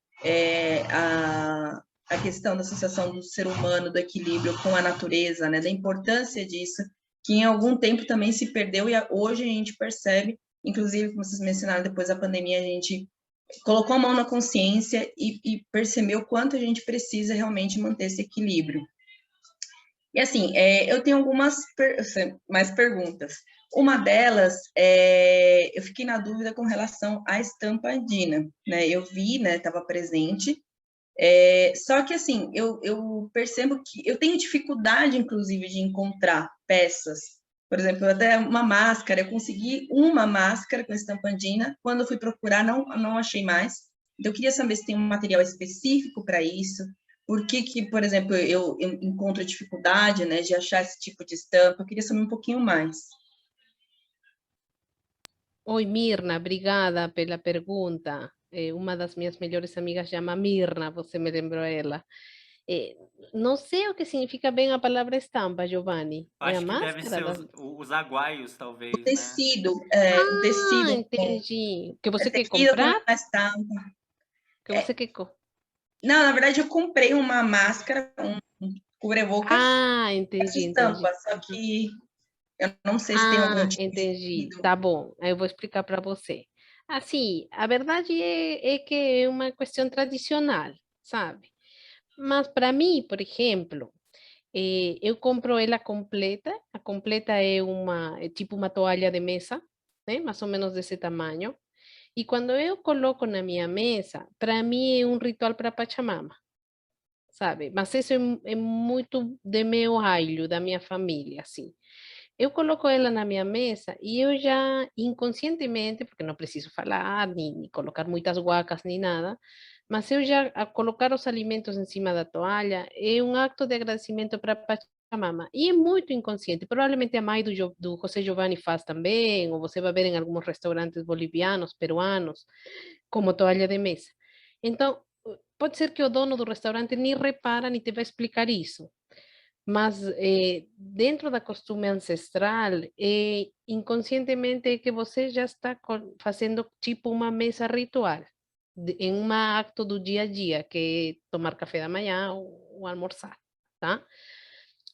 a questão da associação do ser humano, do equilíbrio com a natureza, né, da importância disso, que em algum tempo também se perdeu, e hoje a gente percebe, inclusive, como vocês mencionaram, depois da pandemia, a gente colocou a mão na consciência e percebeu o quanto a gente precisa realmente manter esse equilíbrio. E assim, eu tenho algumas mais perguntas. Uma delas, eu fiquei na dúvida com relação à estampa andina, né? Eu vi, né, estava presente, só que assim, eu percebo que eu tenho dificuldade, inclusive, de encontrar peças. Por exemplo, até uma máscara, eu consegui uma máscara com estampa andina, quando eu fui procurar, não achei mais. Então, eu queria saber se tem um material específico para isso, por que, por exemplo, eu encontro dificuldade, né, de achar esse tipo de estampa. Eu queria saber um pouquinho mais. Oi, Mirna, obrigada pela pergunta. Uma das minhas melhores amigas chama Mirna, você me lembrou ela. Não sei o que significa bem a palavra estampa, Giovanni. É a Acho que deve máscara ser os aguaios, O talvez, né? tecido, o Ah, tecido entendi. Que você quer tecido com comprar? a estampa. Que você quer... Não, na verdade, eu comprei uma máscara, um cobrebocas, Ah, essa entendi, estampa, entendi. só que eu não sei se tem algum Ah, tipo de entendi. tecido. Tá bom, aí eu vou explicar para você. Assim, a verdade é que é uma questão tradicional, sabe? Mas para mim, por exemplo, eu compro ela completa. A completa é tipo uma toalha de mesa, né? Mais ou menos desse tamanho. E quando eu coloco na minha mesa, para mim é um ritual para Pachamama, sabe? Mas isso é muito de meu raio, da minha família, assim. Eu coloco ela na minha mesa e eu já inconscientemente, porque não preciso falar, nem colocar muitas guacas, nem nada, mas eu já, a colocar os alimentos em cima da toalha, é um acto de agradecimento para Pachamama. E é muito inconsciente. Provavelmente a mãe do José Giovanni faz também, ou você vai ver em alguns restaurantes bolivianos, peruanos, como toalha de mesa. Então, pode ser que o dono do restaurante nem repara, nem te vai explicar isso. Mas dentro da costume ancestral, inconscientemente é que você já está fazendo tipo uma mesa ritual, em um acto do dia a dia, que é tomar café da manhã ou almoçar, tá?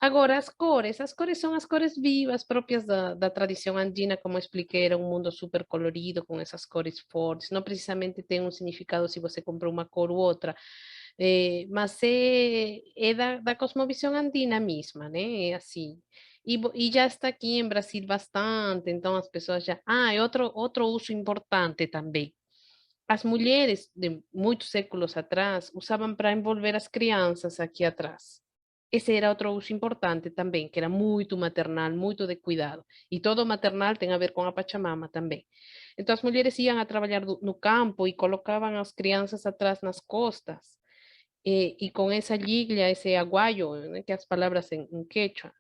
Agora, as cores são as cores vivas, próprias da tradição andina, como eu expliquei, era um mundo super colorido, com essas cores fortes, não precisamente tem um significado se você comprou uma cor ou outra, mas é da cosmovisão andina mesma, né? É assim. E já está aqui em Brasil bastante, então as pessoas já. Ah, é outro uso importante também. As mulheres de muitos séculos atrás usavam para envolver as crianças aqui atrás. Esse era outro uso importante também, que era muito maternal, muito de cuidado. E todo maternal tem a ver com a Pachamama também. Então as mulheres iam a trabalhar no campo e colocavam as crianças atrás nas costas. E com essa liglia, esse aguayo, né, que as palavras em quechua,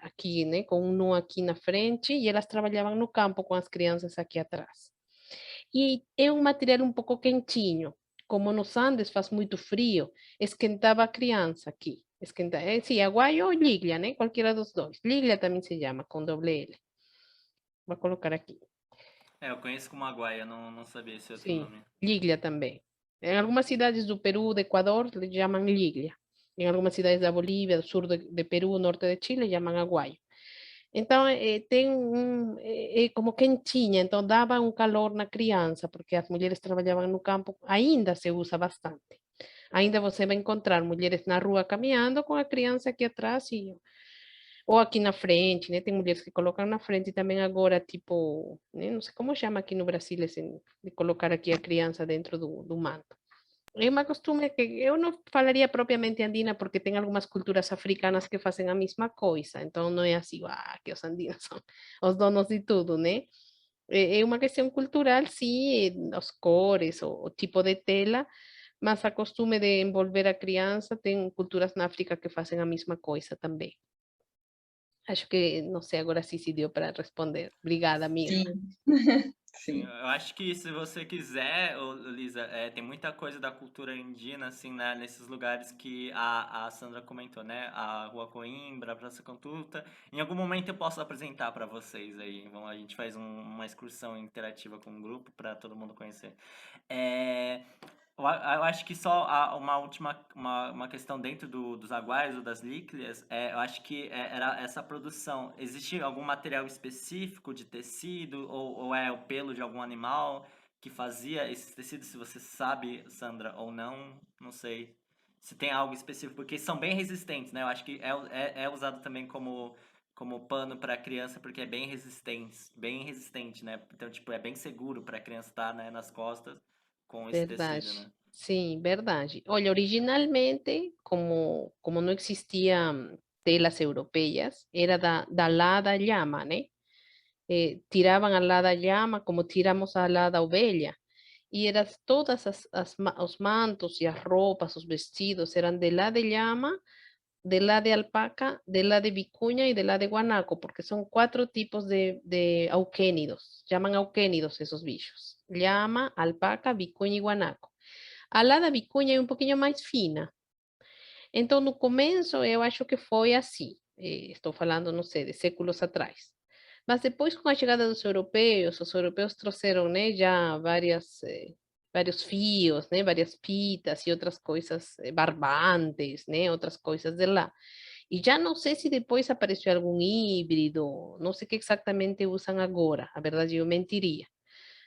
aqui, né, com um nó aqui na frente, e elas trabalhavam no campo com as crianças aqui atrás. E é um material um pouco quentinho. Como nos Andes faz muito frio, esquentava a criança aqui. Esquenta, sim, aguayo ou liglia, né? Qualquer dos dois. Liglia também se chama, com doble L. Vou colocar aqui. É, eu conheço como Aguaia, não sabia esse outro Sim, nome. liglia também. Em algumas cidades do Peru, do Equador, le chamam liglia. Em algumas cidades da Bolívia, do sul de Peru, norte de Chile, chamam aguayo. Então, tem como quentinha, então dava um calor na criança, porque as mulheres trabalhavam no campo, ainda se usa bastante. Ainda você vai encontrar mulheres na rua caminhando com a criança aqui atrás ou aqui na frente, né? Tem mulheres que colocam na frente também agora, tipo, né? Não sei como chama aqui no Brasil esse, de colocar aqui a criança dentro do manto. É uma costume que eu não falaria propriamente andina, porque tem algumas culturas africanas que fazem a mesma coisa, então não é assim, que os andinos são os donos de tudo, né? É uma questão cultural, sim, as cores, o tipo de tela, mas a costume de envolver a criança, tem culturas na África que fazem a mesma coisa também. Acho que, não sei, agora sim se deu para responder. Obrigada, amiga. Sim, Sim, sim. eu acho que se você quiser, ô, Lisa, tem muita coisa da cultura indígena, assim, né, nesses lugares que a Sandra comentou, né? A Rua Coimbra, a Praça Cantuta. Em algum momento eu posso apresentar para vocês aí. A gente faz uma excursão interativa com o grupo para todo mundo conhecer. É, eu acho que só uma última uma questão dentro dos aguais ou das líquidas, eu acho que era essa produção. Existe algum material específico de tecido ou é o pelo de algum animal que fazia esses tecidos? Se você sabe, Sandra, ou não, não sei. Se tem algo específico, porque são bem resistentes, né? Eu acho que é usado também como pano para criança, porque é bem resistente, né? Então, tipo, é bem seguro para a criança estar, né, nas costas com esse tecido, Verdade. né? Sim, verdade. Olha, originalmente, como não existiam telas europeias, era da lã da llama, né? Tiravam a lã da llama como tiramos a lã da ovelha. E eram todas os mantos e as roupas, os vestidos, eram de lã de llama, de lã de alpaca, de lã de vicuña y de lã de guanaco, porque son cuatro tipos de auquénidos. Llaman auquénidos esos bichos. Llama, alpaca, vicuña y guanaco. A lã da vicuña é um pouquinho mais fina. Então, no começo, eu acho que foi assim. Estou falando, não sei, de séculos atrás. Mas depois, com a chegada dos europeus, os europeus trouxeram, né, já vários fios, né, várias fitas e outras coisas, barbantes, né, outras coisas de lá. E já não sei se depois apareceu algum híbrido, não sei o que exatamente usam agora, a verdade eu mentiria.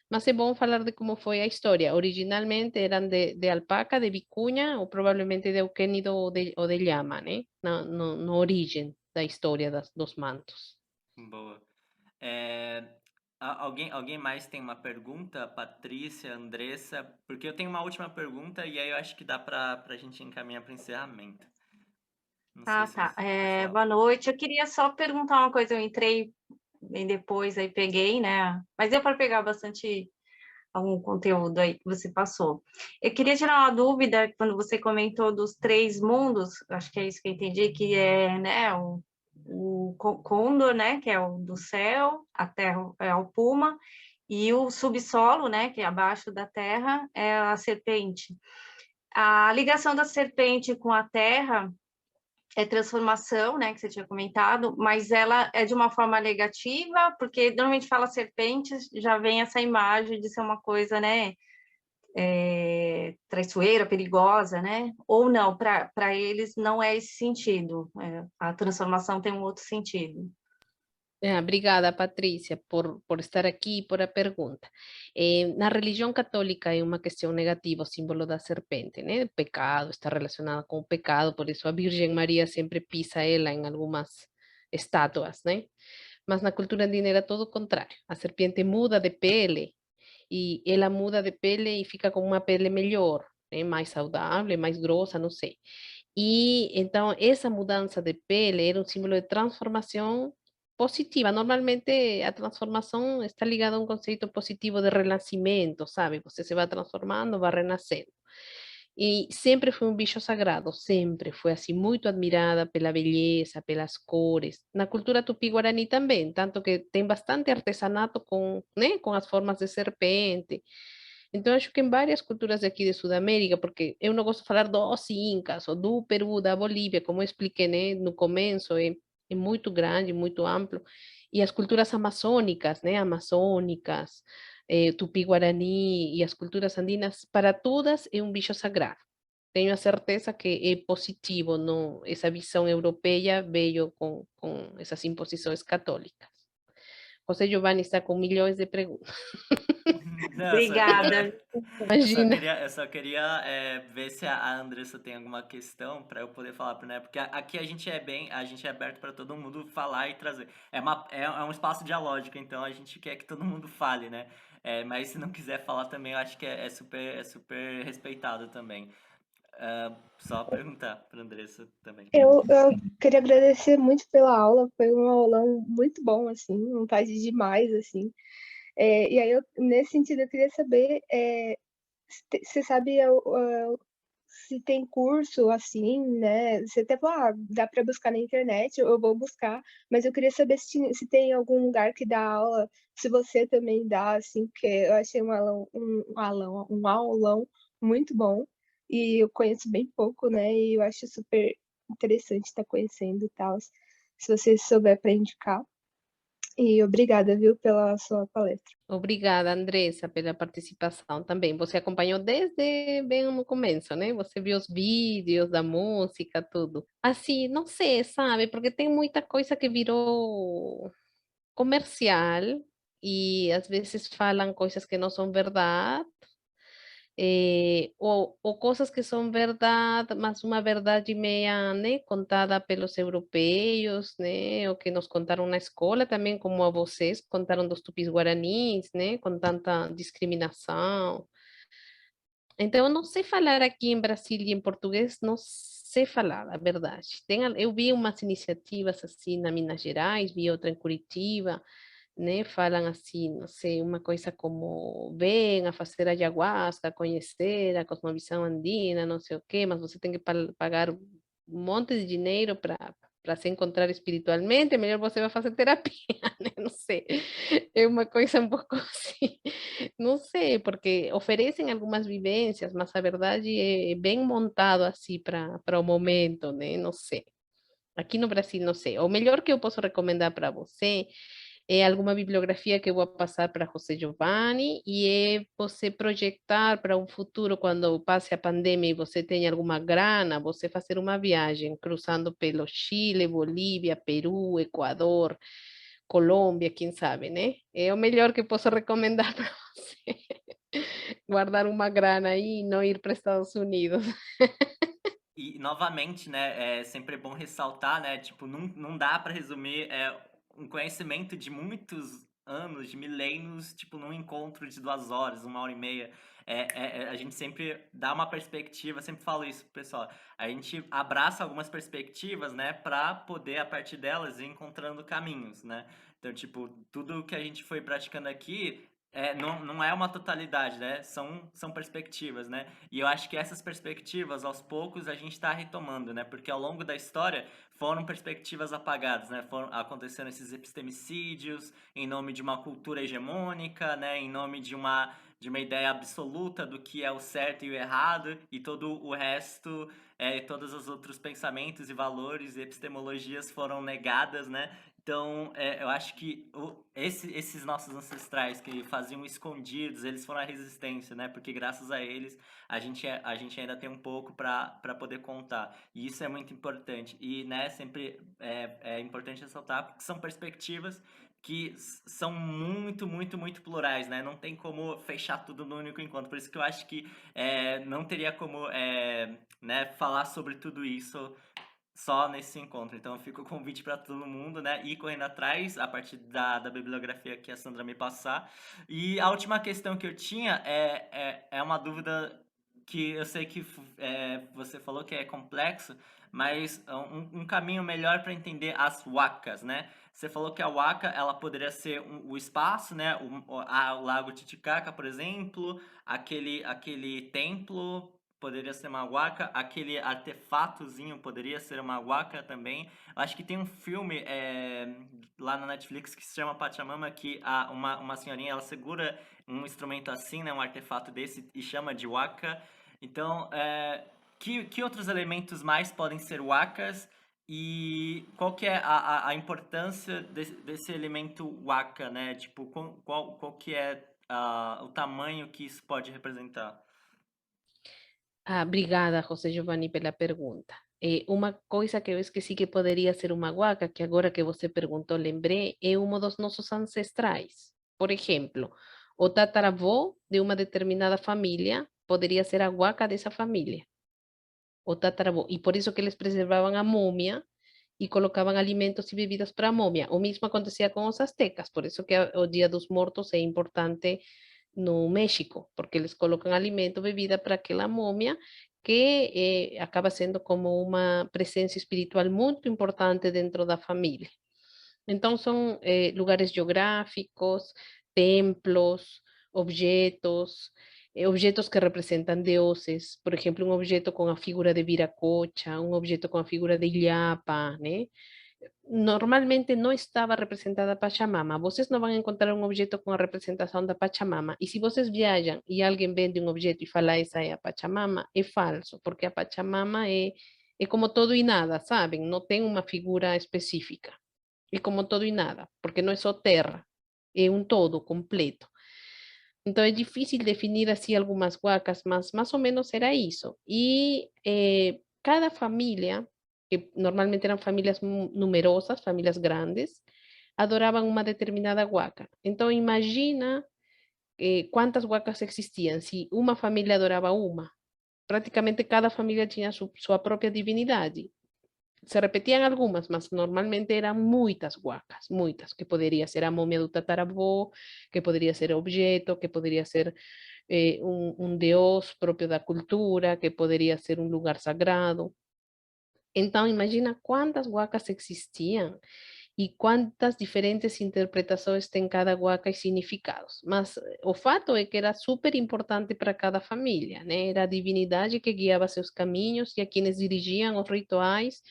Mas é bom falar de como foi a história. Originalmente eram de alpaca, de vicuña, ou provavelmente de auquênido ou de llama, né? Na origem da história dos mantos. Boa. É, Alguém mais tem uma pergunta? Patrícia, Andressa? Porque eu tenho uma última pergunta e aí eu acho que dá pra gente encaminhar para o encerramento. Não sei Ah, se tá. você pode falar. Boa noite. Eu queria só perguntar uma coisa. Eu entrei bem depois, aí peguei, né? Mas deu para pegar bastante algum conteúdo aí que você passou. Eu queria tirar uma dúvida quando você comentou dos 3 mundos. Acho que é isso que eu entendi, que é, né, o Condor, né, que é o do céu, a terra é o puma, e o subsolo, né, que é abaixo da terra, é a serpente. A ligação da serpente com a terra é transformação, né, que você tinha comentado, mas ela é de uma forma negativa, porque normalmente fala serpente, já vem essa imagem de ser uma coisa, né, traiçoeira, perigosa, né? Ou não, para eles não é esse sentido. A transformação tem um outro sentido. Obrigada, Patrícia, por estar aqui e por a pergunta. Na religião católica é uma questão negativa o símbolo da serpente, né? Pecado, está relacionada com o pecado, por isso a Virgem Maria sempre pisa ela em algumas estátuas, né? Mas na cultura andina era todo o contrário. A serpente muda de pele e ela muda de pele e fica com uma pele melhor, né? Mais saudável, mais grossa, não sei. E então essa mudança de pele era um símbolo de transformação positiva. Normalmente a transformação está ligada a um conceito positivo de renascimento, sabe? Você se vai transformando, vai renascendo. E sempre foi um bicho sagrado, sempre foi assim muito admirada pela beleza, pelas cores. Na cultura tupi-guarani também, tanto que tem bastante artesanato com, né, com as formas de serpente. Então, acho que em várias culturas aqui de Sudamérica, porque eu não gosto de falar dos Incas, ou do Peru, da Bolívia, como eu expliquei, né, no começo, é muito grande, muito amplo, e as culturas amazônicas, né, amazônicas, Tupi-Guarani e as culturas andinas, para todas é um bicho sagrado. Tenho a certeza que é positivo, não, essa visão europeia veio com essas imposições católicas. José Giovanni está com milhões de perguntas. Não, Obrigada. Imagina. eu só queria ver se a Andressa tem alguma questão para eu poder falar, né? Porque aqui a gente é aberto para todo mundo falar e trazer. É um espaço dialógico, então a gente quer que todo mundo fale, né? Mas se não quiser falar também, eu acho que é super respeitado também. Só perguntar para Andressa também. Eu queria agradecer muito pela aula, foi um aulão muito bom, assim, vontade demais, assim. E aí, nesse sentido, eu queria saber, você sabe se tem curso, assim, né? Você até falou, dá para buscar na internet, eu vou buscar, mas eu queria saber se tem algum lugar que dá aula, se você também dá, assim, porque eu achei um aulão muito bom, e eu conheço bem pouco, né? E eu acho super interessante estar conhecendo e tal, se você souber para indicar. E obrigada, viu, pela sua palestra. Obrigada, Andressa, pela participação também. Você acompanhou desde bem no começo, né? Você viu os vídeos da música, tudo. Assim, não sei, sabe? Porque tem muita coisa que virou comercial e às vezes falam coisas que não são verdade. Ou coisas que são verdade, mas uma verdade meia, né, contada pelos europeus, né, ou que nos contaram na escola também, como a vocês contaram dos tupis guaranis, né, com tanta discriminação. Então, eu não sei falar aqui em Brasil e em português, não sei falar, a verdade. Eu vi umas iniciativas assim na Minas Gerais, vi outra em Curitiba, né? Falam assim, não sei, uma coisa como venha fazer ayahuasca, conhecer a cosmovisão andina, não sei o quê, mas você tem que pagar um monte de dinheiro para se encontrar espiritualmente, melhor você vai fazer terapia, né? Não sei. É uma coisa um pouco assim, não sei, porque oferecem algumas vivências, mas a verdade é bem montado assim para o momento, né? Não sei. Aqui no Brasil, não sei. O melhor que eu posso recomendar para você é alguma bibliografia que eu vou passar para José Giovanni e é você projetar para um futuro, quando passe a pandemia e você tenha alguma grana, você fazer uma viagem cruzando pelo Chile, Bolívia, Peru, Equador, Colômbia, quem sabe, né? É o melhor que eu posso recomendar para você. Guardar uma grana aí e não ir para Estados Unidos. E, novamente, né, é sempre bom ressaltar, né, tipo, não dá para resumir um conhecimento de muitos anos, de milênios, tipo, num encontro de 2 horas, 1 hora e meia. A gente sempre dá uma perspectiva, sempre falo isso pro pessoal. A gente abraça algumas perspectivas, né, para poder, a partir delas, ir encontrando caminhos, né? Então, tipo, tudo que a gente foi praticando aqui não é uma totalidade, né? São perspectivas, né? E eu acho que essas perspectivas, aos poucos, a gente está retomando, né? Porque ao longo da história foram perspectivas apagadas, né? Foram acontecendo esses epistemicídios em nome de uma cultura hegemônica, né? Em nome de uma ideia absoluta do que é o certo e o errado, e todo o resto, todos os outros pensamentos e valores e epistemologias foram negadas, né? Então, eu acho que esses nossos ancestrais que faziam escondidos, eles foram a resistência, né? Porque graças a eles a gente ainda tem um pouco para poder contar. E isso é muito importante. E, né, sempre é importante ressaltar porque são perspectivas que são muito, muito, muito plurais, né? Não tem como fechar tudo num único encontro. Por isso que eu acho que não teria como né, falar sobre tudo isso só nesse encontro. Então fica o convite para todo mundo, né? Ir correndo atrás a partir da bibliografia que a Sandra me passar. E a última questão que eu tinha é uma dúvida que eu sei que você falou que é complexo, mas um caminho melhor para entender as wakas, né? Você falou que a waka ela poderia ser o espaço, né? O Lago Titicaca, por exemplo, aquele templo poderia ser uma waka, aquele artefatozinho poderia ser uma waka também. Eu acho que tem um filme lá na Netflix que se chama Pachamama, que uma senhorinha ela segura um instrumento assim, né, um artefato desse, e chama de waka. Então, que outros elementos mais podem ser wakas? E qual que é a importância desse elemento waka, né? Tipo, qual que é o tamanho que isso pode representar? Obrigada, José Giovanni, pela pergunta. Uma coisa que eu esqueci que poderia ser uma guaca, que agora que você perguntou, lembrei, é um dos nossos ancestrais. Por exemplo, o tataravô de uma determinada família poderia ser a guaca dessa família. O tataravô. E por isso que eles preservavam a múmia e colocavam alimentos e bebidas para a múmia. O mesmo acontecia com os aztecas, por isso que o Dia dos Mortos é importante no México, porque eles colocam alimento, bebida para aquela múmia que acaba sendo como uma presença espiritual muito importante dentro da família. Então, são lugares geográficos, templos, objetos, objetos que representan deuses. Por exemplo, um objeto com a figura de Viracocha, um objeto com a figura de Illapa, né? Normalmente não estava representada a Pachamama. Vocês não vão encontrar um objeto com a representação da Pachamama. E se vocês viajam e alguém vende um objeto e fala essa é a Pachamama, é falso, porque a Pachamama é como todo e nada, sabem? Não tem uma figura específica. É como todo e nada, porque não é só terra, é um todo completo. Então é difícil definir assim algumas huacas, mas mais ou menos era isso. E cada família, que normalmente eram famílias numerosas, famílias grandes, adoravam uma determinada huaca. Então imagina quantas huacas existiam. Se uma família adorava uma, praticamente cada família tinha sua própria divindade. Se repetían algumas, mas normalmente eran muitas huacas, muitas, que poderia ser a múmia do tataravô, que poderia ser objeto, que poderia ser um deus próprio da cultura, que poderia ser um lugar sagrado. Então, imagina quantas huacas existiam e quantas diferentes interpretações tem cada huaca e significados. Mas o fato é que era super importante para cada família, né? Era a divindade que guiava seus caminhos e a quienes dirigiam os rituais,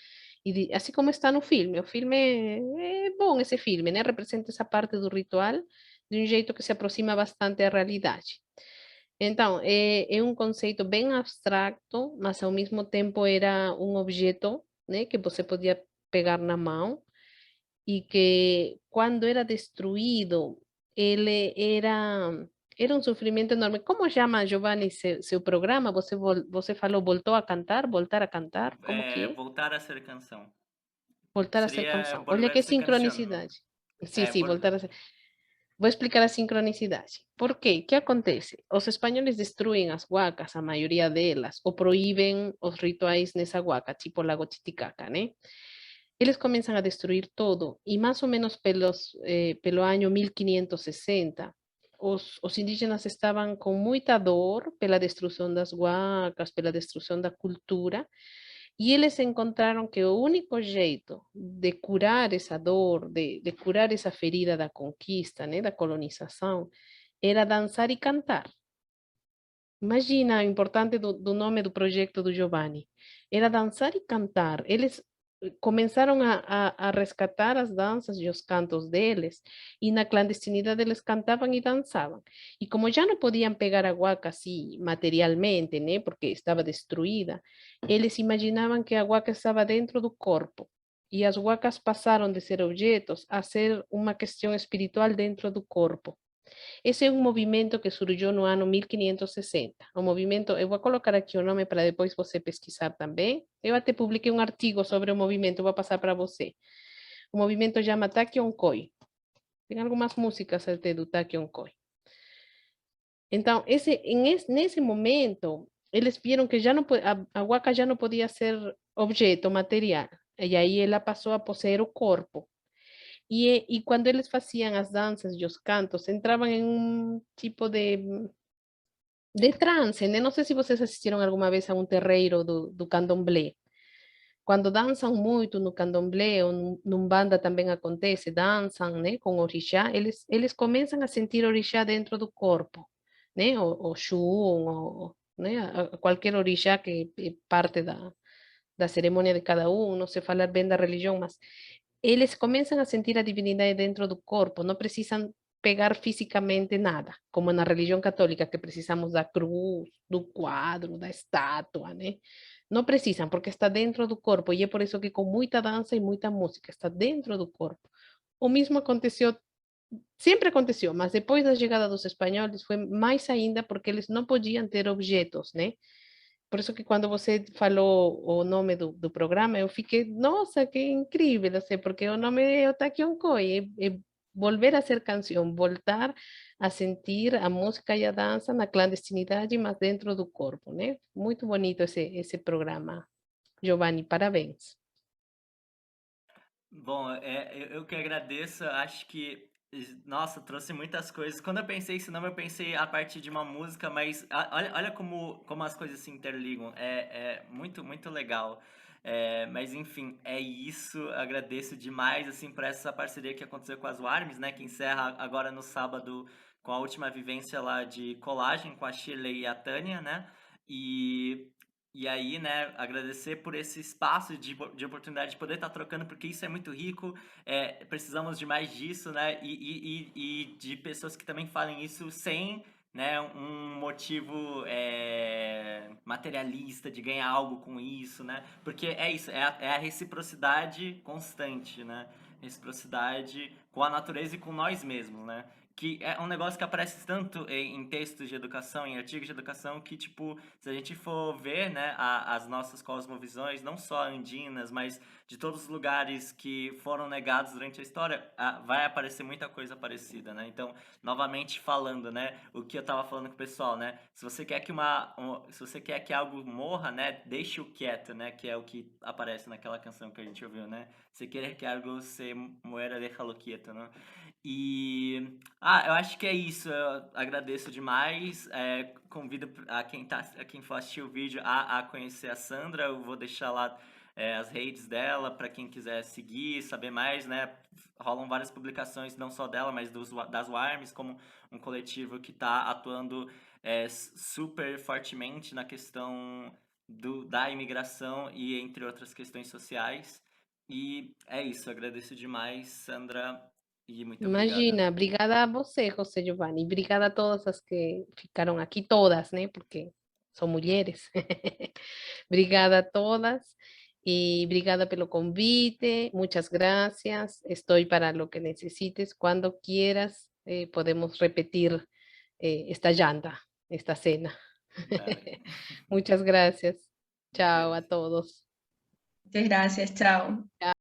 assim como está no filme. O filme é bom, esse filme, né? Representa essa parte do ritual de um jeito que se aproxima bastante à realidade. Então, é um conceito bem abstrato, mas ao mesmo tempo era um objeto, né, que você podia pegar na mão e que quando era destruído, ele era um sofrimento enorme. Como chama, Giovanni, seu programa? Você falou voltou a cantar, voltar a cantar? Como que é? Voltar a ser canção. Voltar a ser Seria canção. Olha que volverse canción. sincronicidade. Sim, sim, voltar a ser. Vou explicar a sincronicidade. Por quê? O que acontece? Os espanhóis destruem as huacas, a maioria delas, ou proíbem os rituais nessa huaca, tipo Lago Titicaca, né? eles começam a destruir todo, e mais ou menos pelo ano 1560, os indígenas estavam com muita dor pela destruição das huacas, pela destruição da cultura, e eles encontraram que o único jeito de curar essa dor, de curar essa ferida da conquista, né, da colonização, era dançar e cantar. Imagina o importante do nome do projeto do Giovanni. Era dançar e cantar. Eles começaram a resgatar as danças e os cantos deles, e na clandestinidade eles cantavam e dançavam. E como já não podiam pegar a huaca assim materialmente, né, porque estava destruída, eles imaginavam que a huaca estava dentro do corpo. E as huacas passaram de ser objetos a ser uma questão espiritual dentro do corpo. Esse é um movimento que surgiu no ano 1560. O movimento, eu vou colocar aqui o nome para depois você pesquisar também. Eu até publiquei um artigo sobre o movimento, vou passar para você. O movimento chama Takion-Koi. Tem algumas músicas até do Takion-Koi. Então, nesse momento, eles viram que já não, a huaca já não podia ser objeto material. E aí ela passou a possuir o corpo. E quando eles faziam as danças e os cantos, entravam em um tipo de transe, né? Não sei se vocês assistiram alguma vez a um terreiro do candomblé. Quando dançam muito no candomblé, ou num banda também acontece, dançam, né, com orixá, eles começam a sentir orixá dentro do corpo, né? O Xun, né, qualquer orixá que é parte da cerimônia de cada um, não sei falar bem da religião, mas eles começam a sentir a divindade dentro do corpo, não precisam pegar fisicamente nada, como na religião católica, que precisamos da cruz, do quadro, da estátua, né? Não precisam, porque está dentro do corpo, e é por isso que com muita dança e muita música, está dentro do corpo. O mesmo aconteceu, sempre aconteceu, mas depois da chegada dos espanhóis foi mais ainda, porque eles não podiam ter objetos, né? Por isso que quando você falou o nome do programa, eu fiquei, nossa, que incrível, assim, porque o nome é Otakionkoi, é volver a ser canção, voltar a sentir a música e a dança na clandestinidade, mas dentro do corpo, né? Muito bonito esse programa. Giovanni, parabéns. Bom, eu que agradeço, acho que, nossa, trouxe muitas coisas. Quando eu pensei esse nome, eu pensei a partir de uma música, mas olha como as coisas se interligam, é muito, muito legal. Mas enfim, é isso, agradeço demais, assim, por essa parceria que aconteceu com as Warmes, né, que encerra agora no sábado com a última vivência lá de colagem com a Shirley e a Tânia, né, e e aí, né, agradecer por esse espaço de oportunidade de poder estar trocando, porque isso é muito rico, precisamos de mais disso, né, e de pessoas que também falem isso sem, né, um motivo materialista de ganhar algo com isso, né, porque é isso, é a reciprocidade constante, né, reciprocidade com a natureza e com nós mesmos, né, que é um negócio que aparece tanto em textos de educação, em artigos de educação, que, tipo, se a gente for ver, né, as nossas cosmovisões, não só andinas, mas de todos os lugares que foram negados durante a história, vai aparecer muita coisa parecida, né? Então, novamente falando, né, o que eu tava falando com o pessoal, né, se você quer se você quer que algo morra, né, deixe-o quieto, né, que é o que aparece naquela canção que a gente ouviu, né? Se quer que algo se muera, déjalo quieto, né? E eu acho que é isso. Eu agradeço demais. Convido a quem for assistir o vídeo a conhecer a Sandra. Eu vou deixar lá as redes dela para quem quiser seguir, saber mais, né? Rolam várias publicações, não só dela, mas das Warmes, como um coletivo que está atuando super fortemente na questão da imigração e entre outras questões sociais. E é isso. Agradeço demais, Sandra. E muito obrigada. Imagina, obrigada a você, José Giovanni, obrigada a todas as que ficaram aqui, todas, né, porque são mulheres. Obrigada a todas y obrigada pelo convite, muchas gracias, estoy para lo que necesites, cuando quieras podemos repetir esta llanta, esta cena. Vale. Muchas gracias, chao a Beleza. todos. Muchas gracias, chao.